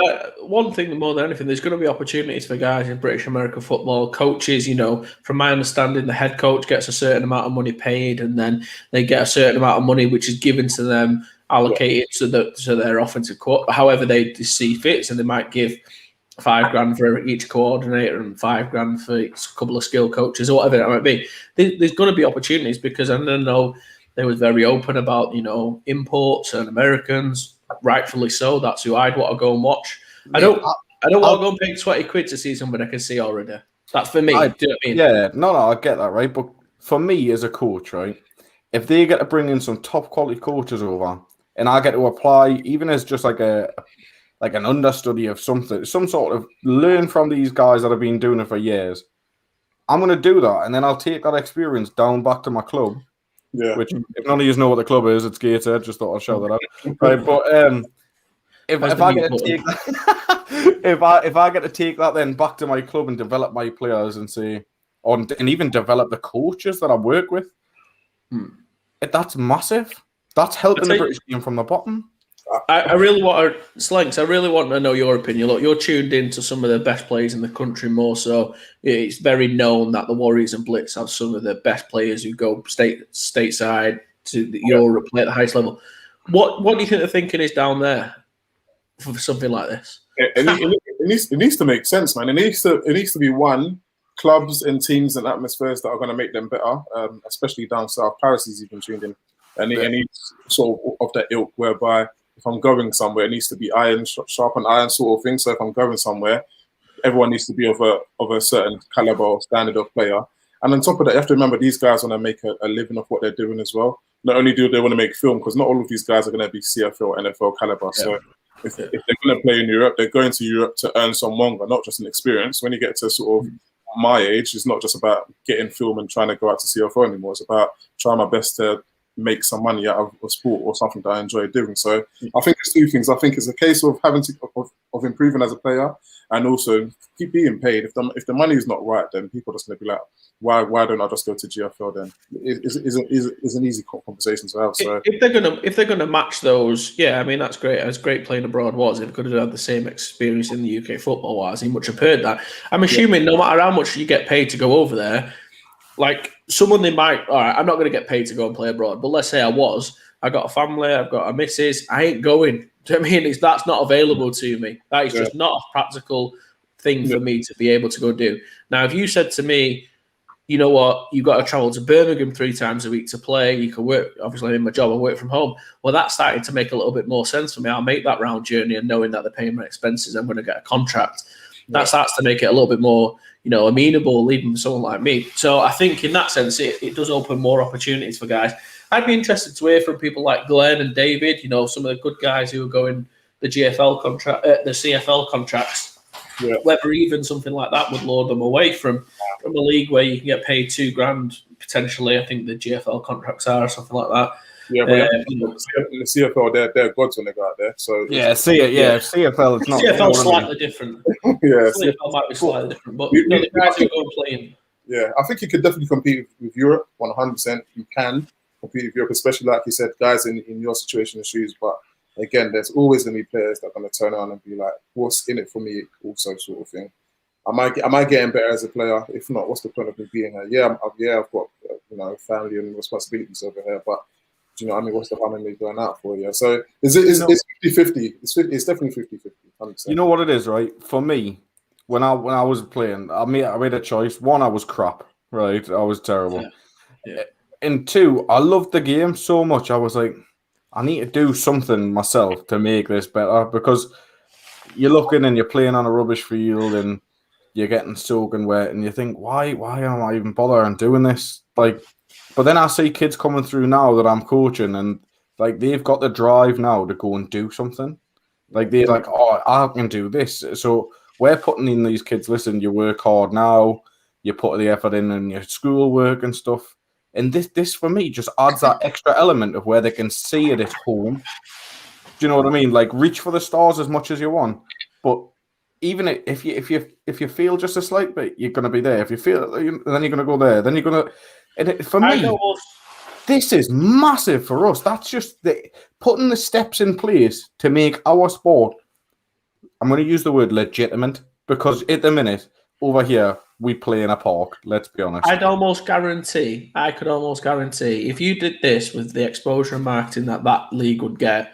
one thing more than anything, there's going to be opportunities for guys in British American football. Coaches, from my understanding, the head coach gets a certain amount of money paid, and then they get a certain amount of money which is given to them, allocated to their offensive court, however they see fit. So they might give $5,000 for each coordinator and $5,000 for a couple of skill coaches or whatever it might be. There's going to be opportunities because I know they were very open about imports and Americans. Rightfully so. That's who I'd want to go and watch. I don't want to go and pay £20 to see somebody I can see already. That's for me. Do you know what I mean? Yeah, no, I get that, right? But for me as a coach, right, if they get to bring in some top quality coaches over, and I get to apply, even as just like an understudy of something, some sort of learn from these guys that have been doing it for years, I'm going to do that, and then I'll take that experience down back to my club. Yeah. Which, if none of you know what the club is, it's Gateshead. Just thought I'd shout that out. Right, but if I get to take that, if I get to take that then back to my club and develop my players and and even develop the coaches that I work with, that's massive. That's helping the British team from the bottom. I really want to, Slanks, I really want to know your opinion. Look, you're tuned into some of the best players in the country more so. It's very known that the Warriors and Blitz have some of the best players who go stateside to Europe, play at the highest level. What do you think the thinking is down there for something like this? It needs to make sense, man. It needs to be one, clubs and teams and atmospheres that are going to make them better, especially down south. Paris is even tuned in. And it needs sort of that ilk whereby if I'm going somewhere, it needs to be sharp and iron sort of thing. So if I'm going somewhere, everyone needs to be of a certain caliber or standard of player. And on top of that, you have to remember these guys want to make a living of what they're doing as well. Not only do they want to make film, because not all of these guys are going to be CFL or NFL caliber. Yeah. So if they're going to play in Europe, they're going to Europe to earn some monga, not just an experience. When you get to sort of my age, it's not just about getting film and trying to go out to CFL anymore. It's about trying my best to make some money out of a sport or something that I enjoy doing. So I think it's two things. I think it's a case of having to of improving as a player and also keep being paid. If the money is not right, then people are just going to be like, why don't I just go to GFL then? It's an easy conversation to have. So if they're gonna match those, yeah, I mean that's great. As great playing abroad was, if could have had the same experience in the UK football wise, he much have heard that. I'm assuming no matter how much you get paid to go over there, like someone they might, all right, I'm not going to get paid to go and play abroad, but let's say I got a family, I've got a missus, I ain't going. Do you know what I mean? That's not available to me. That is just not a practical thing for me to be able to go do. Now, if you said to me, you know what, you've got to travel to Birmingham 3 times a week to play, you can work, obviously in my job, I work from home. Well, that's starting to make a little bit more sense for me. I'll make that round journey and knowing that they're paying my expenses, I'm going to get a contract. That starts to make it a little bit more, amenable, even for someone like me. So I think in that sense, it does open more opportunities for guys. I'd be interested to hear from people like Glenn and David, some of the good guys who are going the GFL contract, the CFL contracts, whether even something like that would lure them away from a league where you can get paid $2,000 potentially. I think the GFL contracts are or something like that. Yeah, but the CFL, they're gods when they go out there. So CFL is not. CFL slightly different. CFL might be slightly different, but the guys who go playing. Yeah, I think you could definitely compete with Europe 100%. You can compete with Europe, especially like you said, guys in your situation and shoes. But again, there's always going to be players that are going to turn around and be like, "What's in it for me?" Also, sort of thing. Am I getting better as a player? If not, what's the point of me being here? Yeah, I've got family and responsibilities over here, but. Do you know what I mean? What's the harm in me going out for? Yeah. So it's 50-50. It's definitely 50-50. 100%. You know what it is, right? For me, when I was playing, I made a choice. One, I was crap, right? I was terrible. Yeah. And two, I loved the game so much. I was like, I need to do something myself to make this better because you're looking and you're playing on a rubbish field and you're getting soaking wet and you think, why am I even bothering doing this? But then I see kids coming through now that I'm coaching and they've got the drive now to go and do something. They're like, oh, I can do this. So we're putting in these kids, listen, you work hard now, you put the effort in your schoolwork and stuff. And this for me just adds that extra element of where they can see it at home. Do you know what I mean? Like, reach for the stars as much as you want, but even if you feel just a slight bit, you're going to be there. If you feel, then you're going to go there. Then you're going to. And for me, this is massive for us. That's just putting the steps in place to make our sport. I'm going to use the word legitimate, because at the minute over here we play in a park. Let's be honest. I could almost guarantee, if you did this with the exposure and marketing that league would get,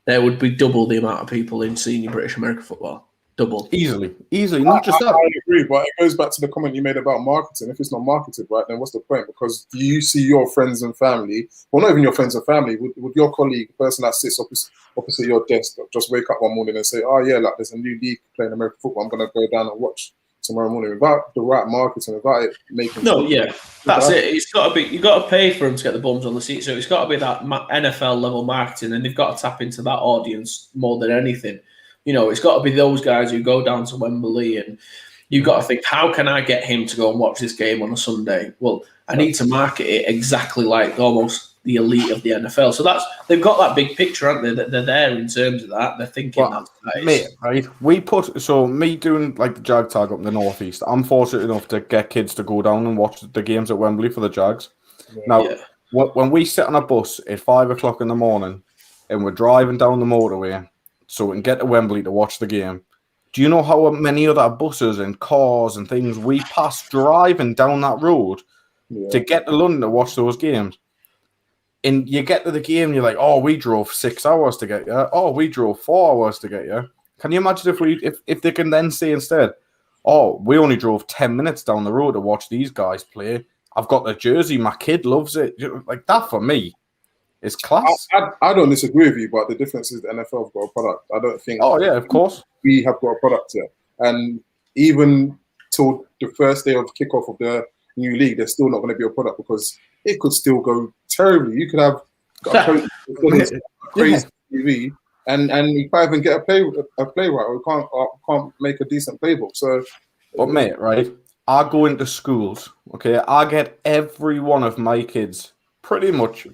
there would be double the amount of people in senior British American football. Double. Easily. Not just that. I agree, but it goes back to the comment you made about marketing. If it's not marketed right, then what's the point? Because you see your friends and family, well, not even your friends and family, would your colleague, the person that sits opposite your desk, just wake up one morning and say, oh yeah, like there's a new league playing American football, I'm going to go down and watch tomorrow morning, without the right marketing, without it making that's it. It's got to be, you got to pay for them to get the bums on the seat, so it's got to be that NFL level marketing, and they've got to tap into that audience more than anything. You know, it's got to be those guys who go down to Wembley, and you've got to think, how can I get him to go and watch this game on a Sunday? Well, I need to market it exactly like almost the elite of the NFL. So they've got that big picture, aren't they? They're there in terms of that. They're thinking that. Mate, right? Me doing like the Jag tag up in the northeast, I'm fortunate enough to get kids to go down and watch the games at Wembley for the Jags. Now, when we sit on a bus at 5 o'clock in the morning and we're driving down the motorway so we can get to Wembley to watch the game, do you know how many other buses and cars and things we pass driving down that road to get to London to watch those games? And you get to the game and you're like, oh, we drove 6 hours to get you. Oh, we drove 4 hours to get you. Can you imagine if they can then say instead, oh, we only drove 10 minutes down the road to watch these guys play. I've got the jersey. My kid loves it. Like, that for me is class. I don't disagree with you, but the difference is the NFL have got a product. I don't think. Oh, yeah, of course. We have got a product here. And even till the first day of kickoff of the new league, there's still not going to be a product, because it could still go terribly. You could have got a crazy TV, and you can't even get a playwright, or can't make a decent playbook. So, but mate, right? I go into schools. Okay, I get every one of my kids pretty much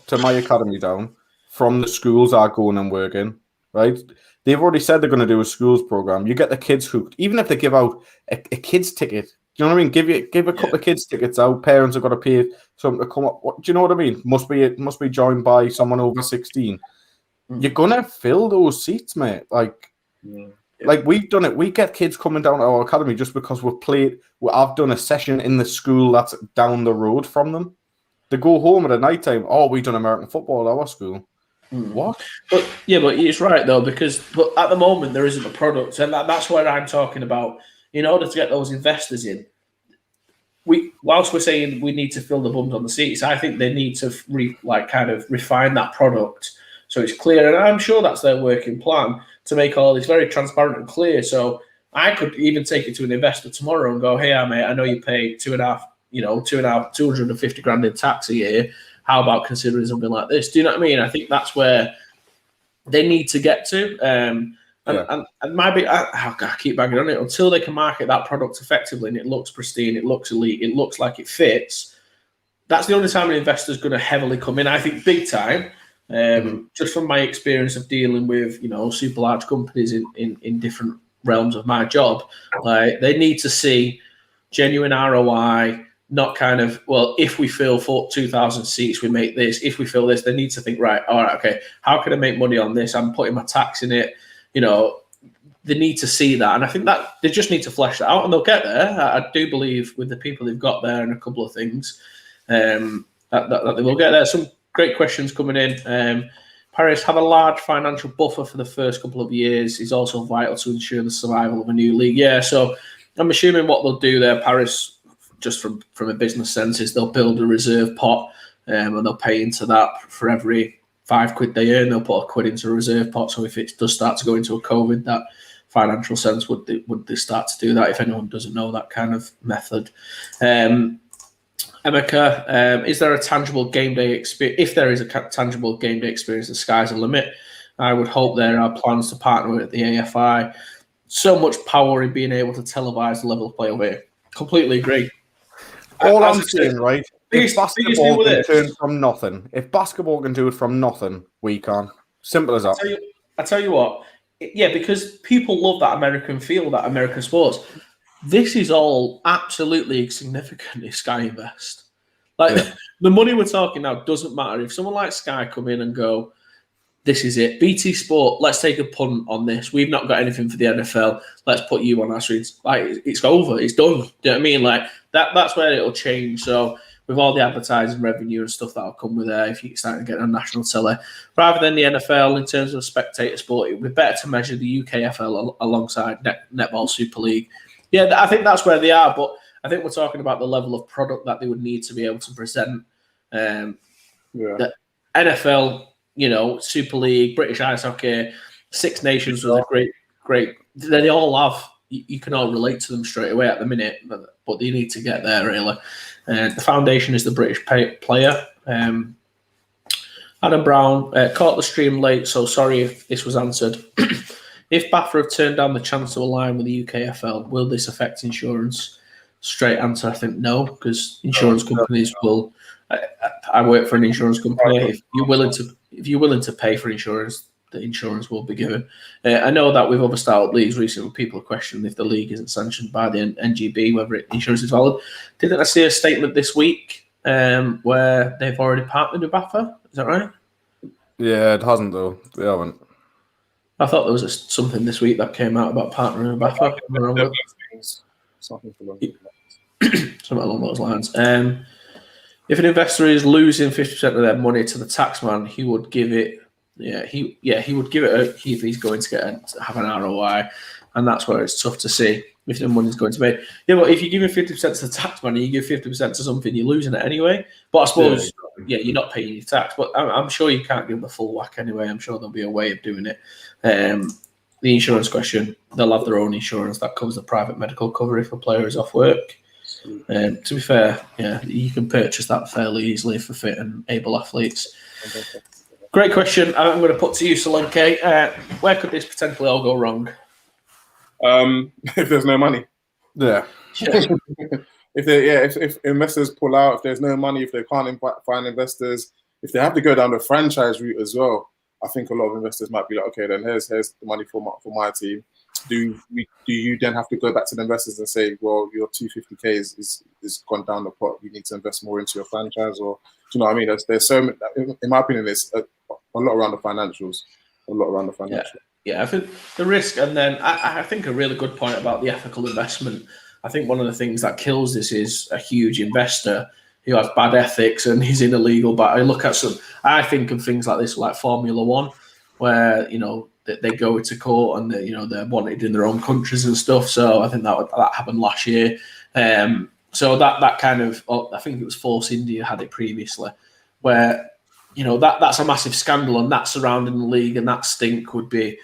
to my academy down from the schools I go in and work in. Right? They've already said they're going to do a schools program. You get the kids hooked. Even if they give out a kids ticket. Do you know what I mean? Give a couple of kids tickets out. Parents have got to pay something to come up. Do you know what I mean? Must be joined by someone over 16. You're gonna fill those seats, mate. Like we've done it. We get kids coming down to our academy just because I've done a session in the school that's down the road from them. They go home at a night time. Oh, we done American football at our school. What? But it's right though, because at the moment there isn't a product, and that's what I'm talking about. In order to get those investors in, whilst we're saying we need to fill the bums on the seats, I think they need to refine that product so it's clear. And I'm sure that's their working plan, to make all this very transparent and clear. So I could even take it to an investor tomorrow and go, "Hey, mate, I know you pay 250 grand in tax a year. How about considering something like this?" Do you know what I mean? I think that's where they need to get to. And maybe I keep banging on it until they can market that product effectively and it looks pristine, it looks elite, it looks like it fits. That's the only time an investor's going to heavily come in. I think big time, just from my experience of dealing with super large companies in different realms of my job, like they need to see genuine ROI. Not kind of, well, if we fill 2,000 seats, we make this. If we fill this, they need to think, right, all right, okay, how can I make money on this? I'm putting my tax in it. They need to see that. And I think that they just need to flesh that out, and they'll get there. I do believe with the people they've got there and a couple of things that they will get there. Some great questions coming in. Paris, have a large financial buffer for the first couple of years is also vital to ensure the survival of a new league. Yeah, so I'm assuming what they'll do there, Paris, just from a business sense, is they'll build a reserve pot and they'll pay into that for every £5 they earn. They'll put £1 into a reserve pot. So if it does start to go into a COVID, that financial sense, would they start to do that? If anyone doesn't know that kind of method. Emeka, is there a tangible game day experience? If there is a tangible game day experience, the sky's the limit. I would hope there are plans to partner with the AFI so much power in being able to televise the level of play over here. Completely agree. All As I'm I said, saying, right? If biggest thing basketball with can this- turn from nothing, if basketball can do it from nothing, we can. Simple as that. I tell you what, yeah, because people love that American feel, that American sports. This is all absolutely insignificant if Sky invest. Like the money we're talking now doesn't matter. If someone like Sky come in and go, this is it. BT Sport, let's take a punt on this. We've not got anything for the NFL. Let's put you on our screens. Like, it's over. It's done. Do you know what I mean? Like, that's where it'll change. So, with all the advertising revenue and stuff that'll come with there, if you start to get a national seller, rather than the NFL in terms of spectator sport, it would be better to measure the UKFL alongside Netball Super League. Yeah, I think that's where they are. But I think we're talking about the level of product that they would need to be able to present. The NFL, Super League, British Ice Hockey, Six Nations was a great. They all have. You can all relate to them straight away at the minute, but you need to get there really. The foundation is the British player. Adam Brown caught the stream late, so sorry if this was answered. If BAFA have turned down the chance to align with the UKFL, will this affect insurance? Straight answer, I think no, because insurance companies will. I work for an insurance company. If you're willing to pay for insurance, the insurance will be given. I know that with other style leagues recently, people are questioning if the league isn't sanctioned by the NGB, whether insurance is valid. Didn't I see a statement this week where they've already partnered with BAFA? Is that right? Yeah, it hasn't though. They haven't. I thought there was something this week that came out about partnering with BAFA. Something along those lines. If an investor is losing 50% of their money to the taxman, he would give it. He would give it if he's going to have an ROI, and that's where it's tough to see if the money's going to be. Yeah, but if you give 50% to the taxman and you give 50% to something, you're losing it anyway. But I suppose, you're not paying your tax. But I'm sure you can't give the full whack anyway. I'm sure there'll be a way of doing it. The insurance question, they'll have their own insurance that covers the private medical cover if a player is off work. To be fair, you can purchase that fairly easily for fit and able athletes. Great question. I'm going to put to you, Solanke. Where could this potentially all go wrong? If there's no money. Yeah. If investors pull out, if there's no money, if they can't find investors, if they have to go down the franchise route as well, I think a lot of investors might be like, okay, then here's the money for my team. Do you then have to go back to the investors and say, well, your 250k is gone down the pot. You need to invest more into your franchise, or do you know what I mean? There's so many, in my opinion, there's a lot around the financials. Yeah, I think the risk, and then I think a really good point about the ethical investment. I think one of the things that kills this is a huge investor who has bad ethics and he's in illegal. But I think of things like this, like Formula One, where they go to court and they're wanted in their own countries and stuff. So I think that happened last year. So that kind of, I think it was Force India had it previously, where that's a massive scandal, and that surrounding the league and that stink would be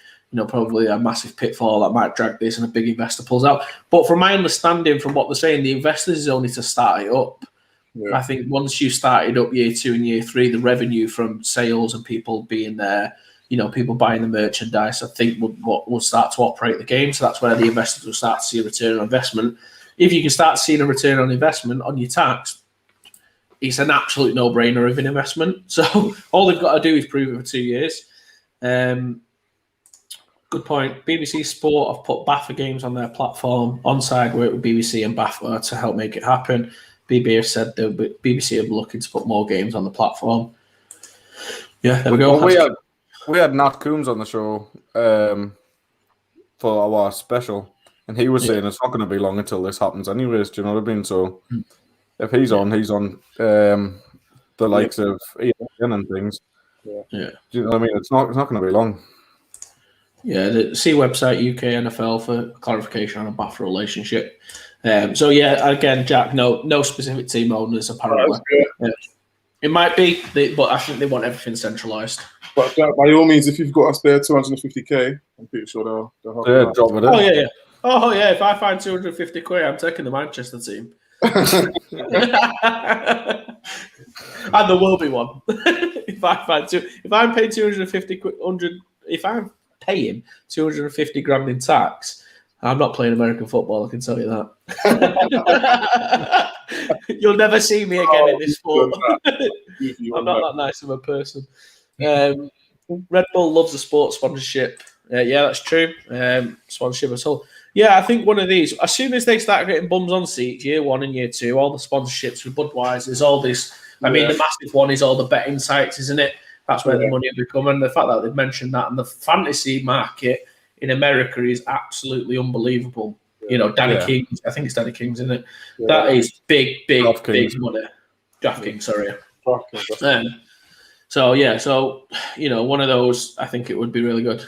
probably a massive pitfall that might drag this and a big investor pulls out. But from my understanding, from what they're saying, the investors is only to start it up. Yeah. I think once you started up year 2 and year 3, the revenue from sales and people being there, people buying the merchandise, I think will start to operate the game. So that's where the investors will start to see a return on investment. If you can start seeing a return on investment on your tax, it's an absolute no-brainer of an investment. So all they've got to do is prove it for 2 years. Good point. BBC Sport have put BAFA games on their platform. Onside work with BBC and BAFA to help make it happen. BB have said that BBC are looking to put more games on the platform. Yeah, there we go. Well, we had Nat Coombs on the show for our special, and he was saying it's not going to be long until this happens anyways. Do you know what I mean? So if he's on the likes of ESPN and things. Yeah. Do you know what I mean? It's not going to be long. Yeah, see website UKNFL for clarification on a BAFA relationship. Again, Jack, no specific team owners apparently. It might be, but I think they want everything centralised. But Jack, by all means, if you've got a spare 250k, I'm pretty sure they'll help you out. Drop it in. Oh yeah, if I find 250 quid, I'm taking the Manchester team. And there will be one. If I'm paying 250 quid, if I'm paying 250 grand in tax, I'm not playing American football, I can tell you that. You'll never see me again in this sport. I'm not that nice of a person. Red Bull loves the sports sponsorship. Yeah, that's true. Sponsorship as well. Yeah, I think one of these, as soon as they start getting bums on seats, year 1 and year 2, all the sponsorships with Budweiser's, all this. I mean, the massive one is all the betting sites, isn't it? That's where the money will be coming. The fact that they've mentioned that, and the fantasy market in America is absolutely unbelievable. You know, Danny King's, I think it's Danny King's, isn't it? That is big money. DraftKings, sorry. So, you know, one of those, I think it would be really good.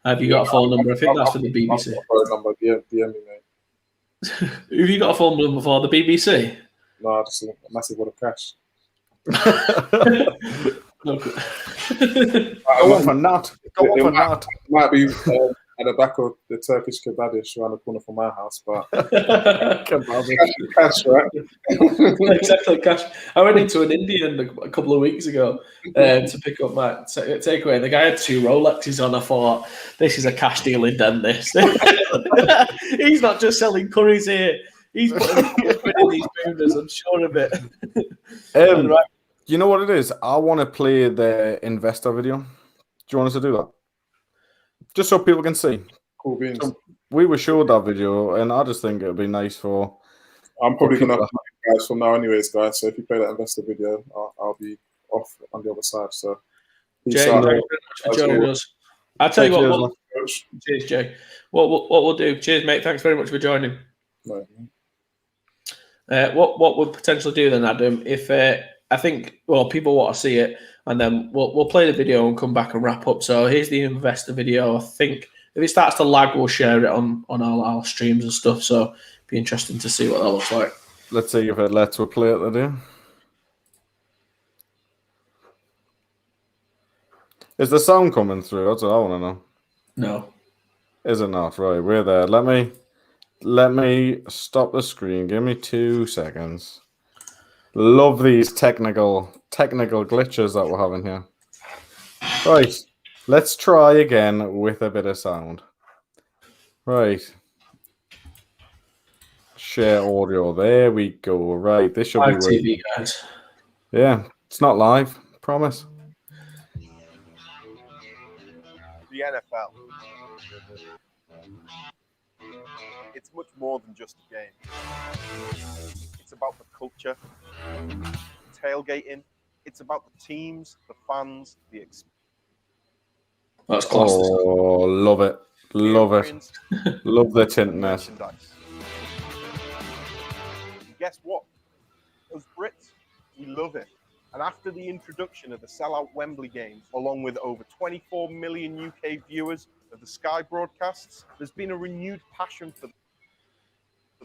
Have you got a phone number? I think that's for the BBC. I've got a phone number. DM me, mate. Have you got a phone number for the BBC? No, just a massive lot of cash. Go on for that. Might be at the back of the Turkish kebab around the corner from my house, but cash, right? Exactly, cash. I went into an Indian a couple of weeks ago to pick up my takeaway. The guy had 2 Rolexes on. I thought, this is a cash dealing den, this. He's not just selling curries here. He's putting in these boonders, I'm sure of it. Right. You know what it is? I want to play the investor video. Do you want us to do that? Just so people can see. Cool beans. So we were showed that video, and I just think it would be nice for. I'm probably going to have guys from now, anyways, guys. So if you play that investor video, I'll be off on the other side. So, Jay, thank you very much for joining us. I'll tell you what. Cheers, Jay. What we'll do. Cheers, mate. Thanks very much for joining. No. What we'll potentially do then, Adam, if I think people want to see it, and then we'll play the video and come back and wrap up. So here's the investor video. I think if it starts to lag, we'll share it on all our streams and stuff. So it'll be interesting to see what that looks like. Let's see if it lets us play it today. Is the sound coming through? That's what I want to know. No. Is it not? Right, we're there. Let me stop the screen. Give me 2 seconds. Love these technical glitches that we're having here. Right, let's try again with a bit of sound. Right. Share audio. There we go. Right, this should Live be TV, guys. Yeah, it's not live. Promise. The NFL. It's much more than just a game. It's about the culture, tailgating. It's about the teams, the fans, the experience. That's class. Oh, love it. Love it. Love the tintness. And guess what? As Brits, we love it. And after the introduction of the sellout Wembley games, along with over 24 million UK viewers of the Sky broadcasts, there's been a renewed passion for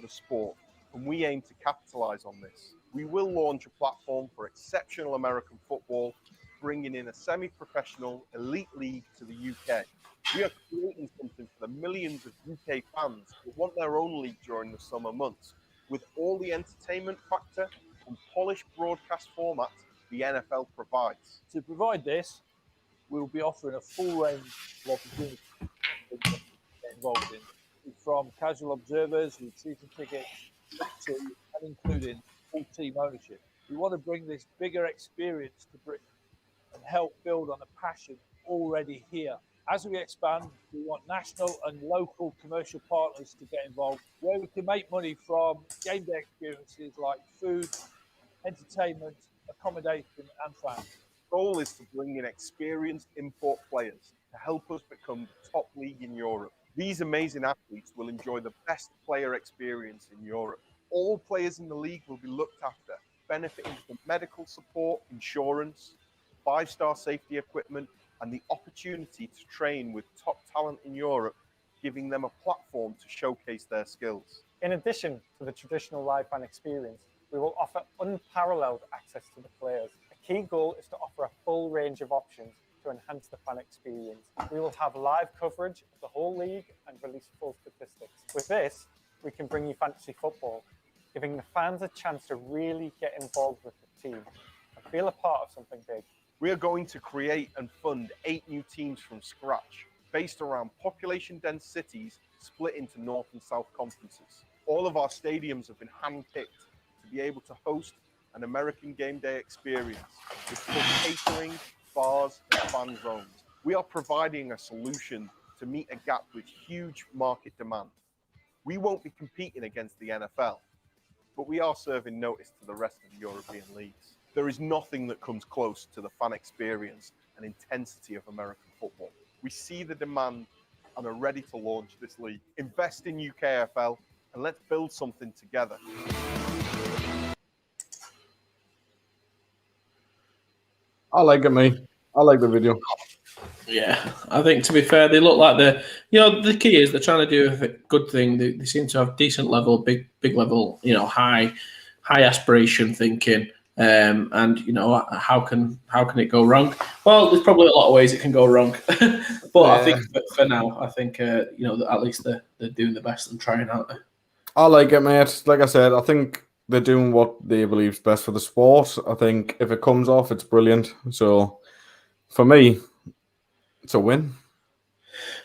the sport, and we aim to capitalise on this. We will launch a platform for exceptional American football, bringing in a semi-professional elite league to the UK. We are creating something for the millions of UK fans who want their own league during the summer months, with all the entertainment factor and polished broadcast format the NFL provides. To provide this, we will be offering a full range of opportunities to get involved in, from casual observers with season tickets to and including full team ownership. We want to bring this bigger experience to Britain and help build on a passion already here. As we expand, we want national and local commercial partners to get involved, where we can make money from game day experiences like food, entertainment, accommodation and fans. The goal is to bring in experienced import players to help us become the top league in Europe. These amazing athletes will enjoy the best player experience in Europe. All players in the league will be looked after, benefiting from medical support, insurance, 5-star safety equipment, and the opportunity to train with top talent in Europe, giving them a platform to showcase their skills. In addition to the traditional live fan experience, we will offer unparalleled access to the players. A key goal is to offer a full range of options to enhance the fan experience. We will have live coverage of the whole league and release full statistics. With this, we can bring you fantasy football, giving the fans a chance to really get involved with the team and feel a part of something big. We are going to create and fund 8 new teams from scratch, based around population-dense cities split into North and South conferences. All of our stadiums have been handpicked to be able to host an American game day experience with full catering, bars, and fan zones. We are providing a solution to meet a gap with huge market demand. We won't be competing against the NFL, but we are serving notice to the rest of the European leagues. There is nothing that comes close to the fan experience and intensity of American football. We see the demand and are ready to launch this league. Invest in UKFL and let's build something together. I like it, mate. I like the video. Yeah, I think to be fair, they look like the key is they're trying to do a good thing. They seem to have decent level, big level, high aspiration thinking. And how can it go wrong? Well, there's probably a lot of ways it can go wrong, but I think for now, I think at least they're doing the best and trying out there. I like it, mate. Like I said, I think they're doing what they believe is best for the sport. I think if it comes off, it's brilliant. So for me, it's a win.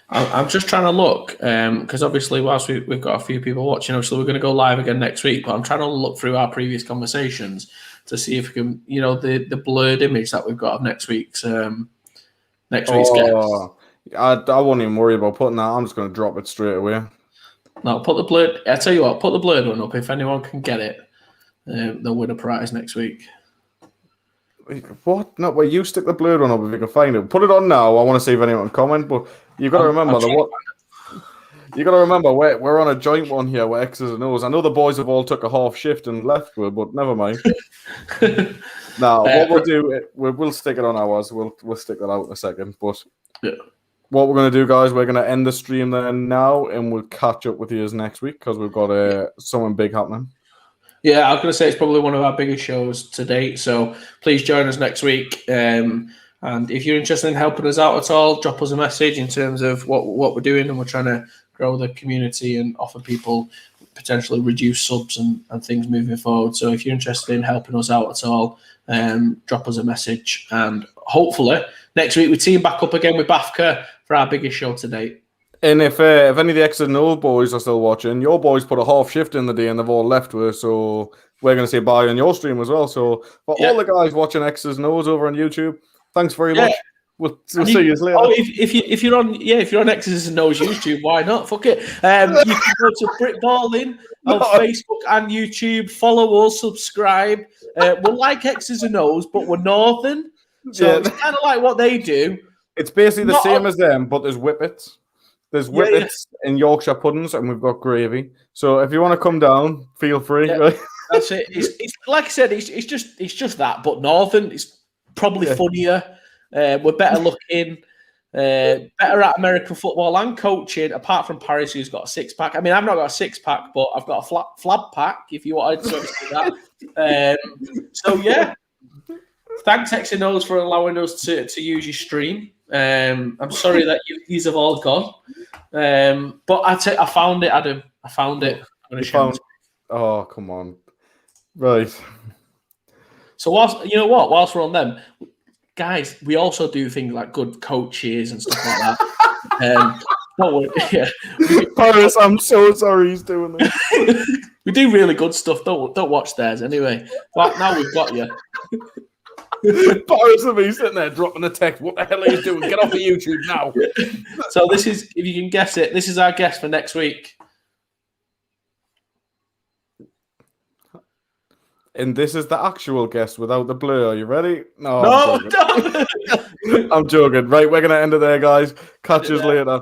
I'm just trying to look because obviously, whilst we've got a few people watching, so we're going to go live again next week. But I'm trying to look through our previous conversations to see if we can, the blurred image that we've got of next week's guest. I won't even worry about putting that. I'm just going to drop it straight away. No, put the blurred. I tell you what, put the blurred one up. If anyone can get it, they'll win a prize next week. What? No, well, you stick the blurred one up if you can find it. Put it on now. I want to see if anyone can comment, but you've got to remember you got to remember we're on a joint one here with X's and O's. I know the boys have all took a half shift and left, but never mind. Now, what we'll do, we'll stick it on ours. We'll stick that out in a second. But what we're going to do, guys, we're going to end the stream there now, and we'll catch up with you next week because we've got something big happening. Yeah, I was going to say it's probably one of our biggest shows to date. So please join us next week. And if you're interested in helping us out at all, drop us a message in terms of what we're doing, and we're trying to grow the community and offer people potentially reduced subs and things moving forward. So if you're interested in helping us out at all, drop us a message. And hopefully next week we team back up again with Bafka for our biggest show to date. And if any of the X and O boys are still watching, your boys put a half shift in the day and they've all left with us, so we're going to say bye on your stream as well. So for all the guys watching X's and O's over on YouTube, thanks very much. We'll see you later. Oh, if you're on X's and O's YouTube, why not? Fuck it. You can go to Britballin on Facebook and YouTube. Follow us, subscribe. We're like X's and O's, but we're northern, so it's kind of like what they do. It's basically the same as them, but there's whippets. There's whippets and Yorkshire puddings, and we've got gravy. So if you want to come down, feel free. Yeah, that's it. It's like I said, it's just that, but northern. It's probably funnier. We're better looking, better at American football and coaching. Apart from Paris, who's got a 6-pack. I mean, I've not got a 6-pack, but I've got a flab pack. If you wanted to see that. So yeah, thanks X and O's for allowing us to use your stream. I'm sorry that these have all gone. But I found it, Adam. I found it. Oh, come on. Right. So whilst we're on them, guys, we also do things like good coaches and stuff like that. Paris, I'm so sorry he's doing this. We do really good stuff. Don't watch theirs anyway. But now we've got you. Paris and me sitting there dropping a text. What the hell are you doing? Get off of YouTube now. So this is, if you can guess it, this is our guest for next week. And this is the actual guest without the blur. Are you ready? No, I'm joking. Right, we're gonna end it there, guys. Catch us later.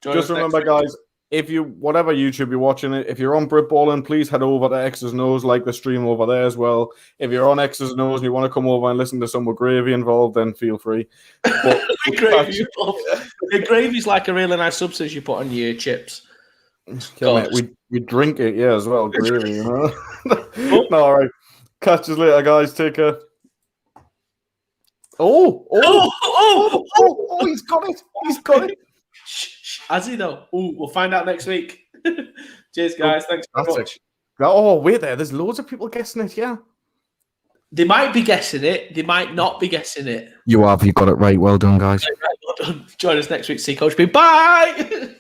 Just remember, guys, if you whatever YouTube you're watching it, if you're on Britballin, please head over to X's and O's, like the stream over there as well. If you're on X's and O's and you want to come over and listen to some with gravy involved, then feel free. But gravy's like a really nice substance you put on your chips. Yeah, mate, we drink it, as well, gravy, you know. No, all right. Catch us later, guys. Take care. Oh, he's got it. He's got it. Has he though? We'll find out next week. Cheers, guys. Thanks very much. Oh, wait there. There's loads of people guessing it, yeah. They might be guessing it. They might not be guessing it. You got it right. Well done, guys. Join us next week. See Coach B. Bye.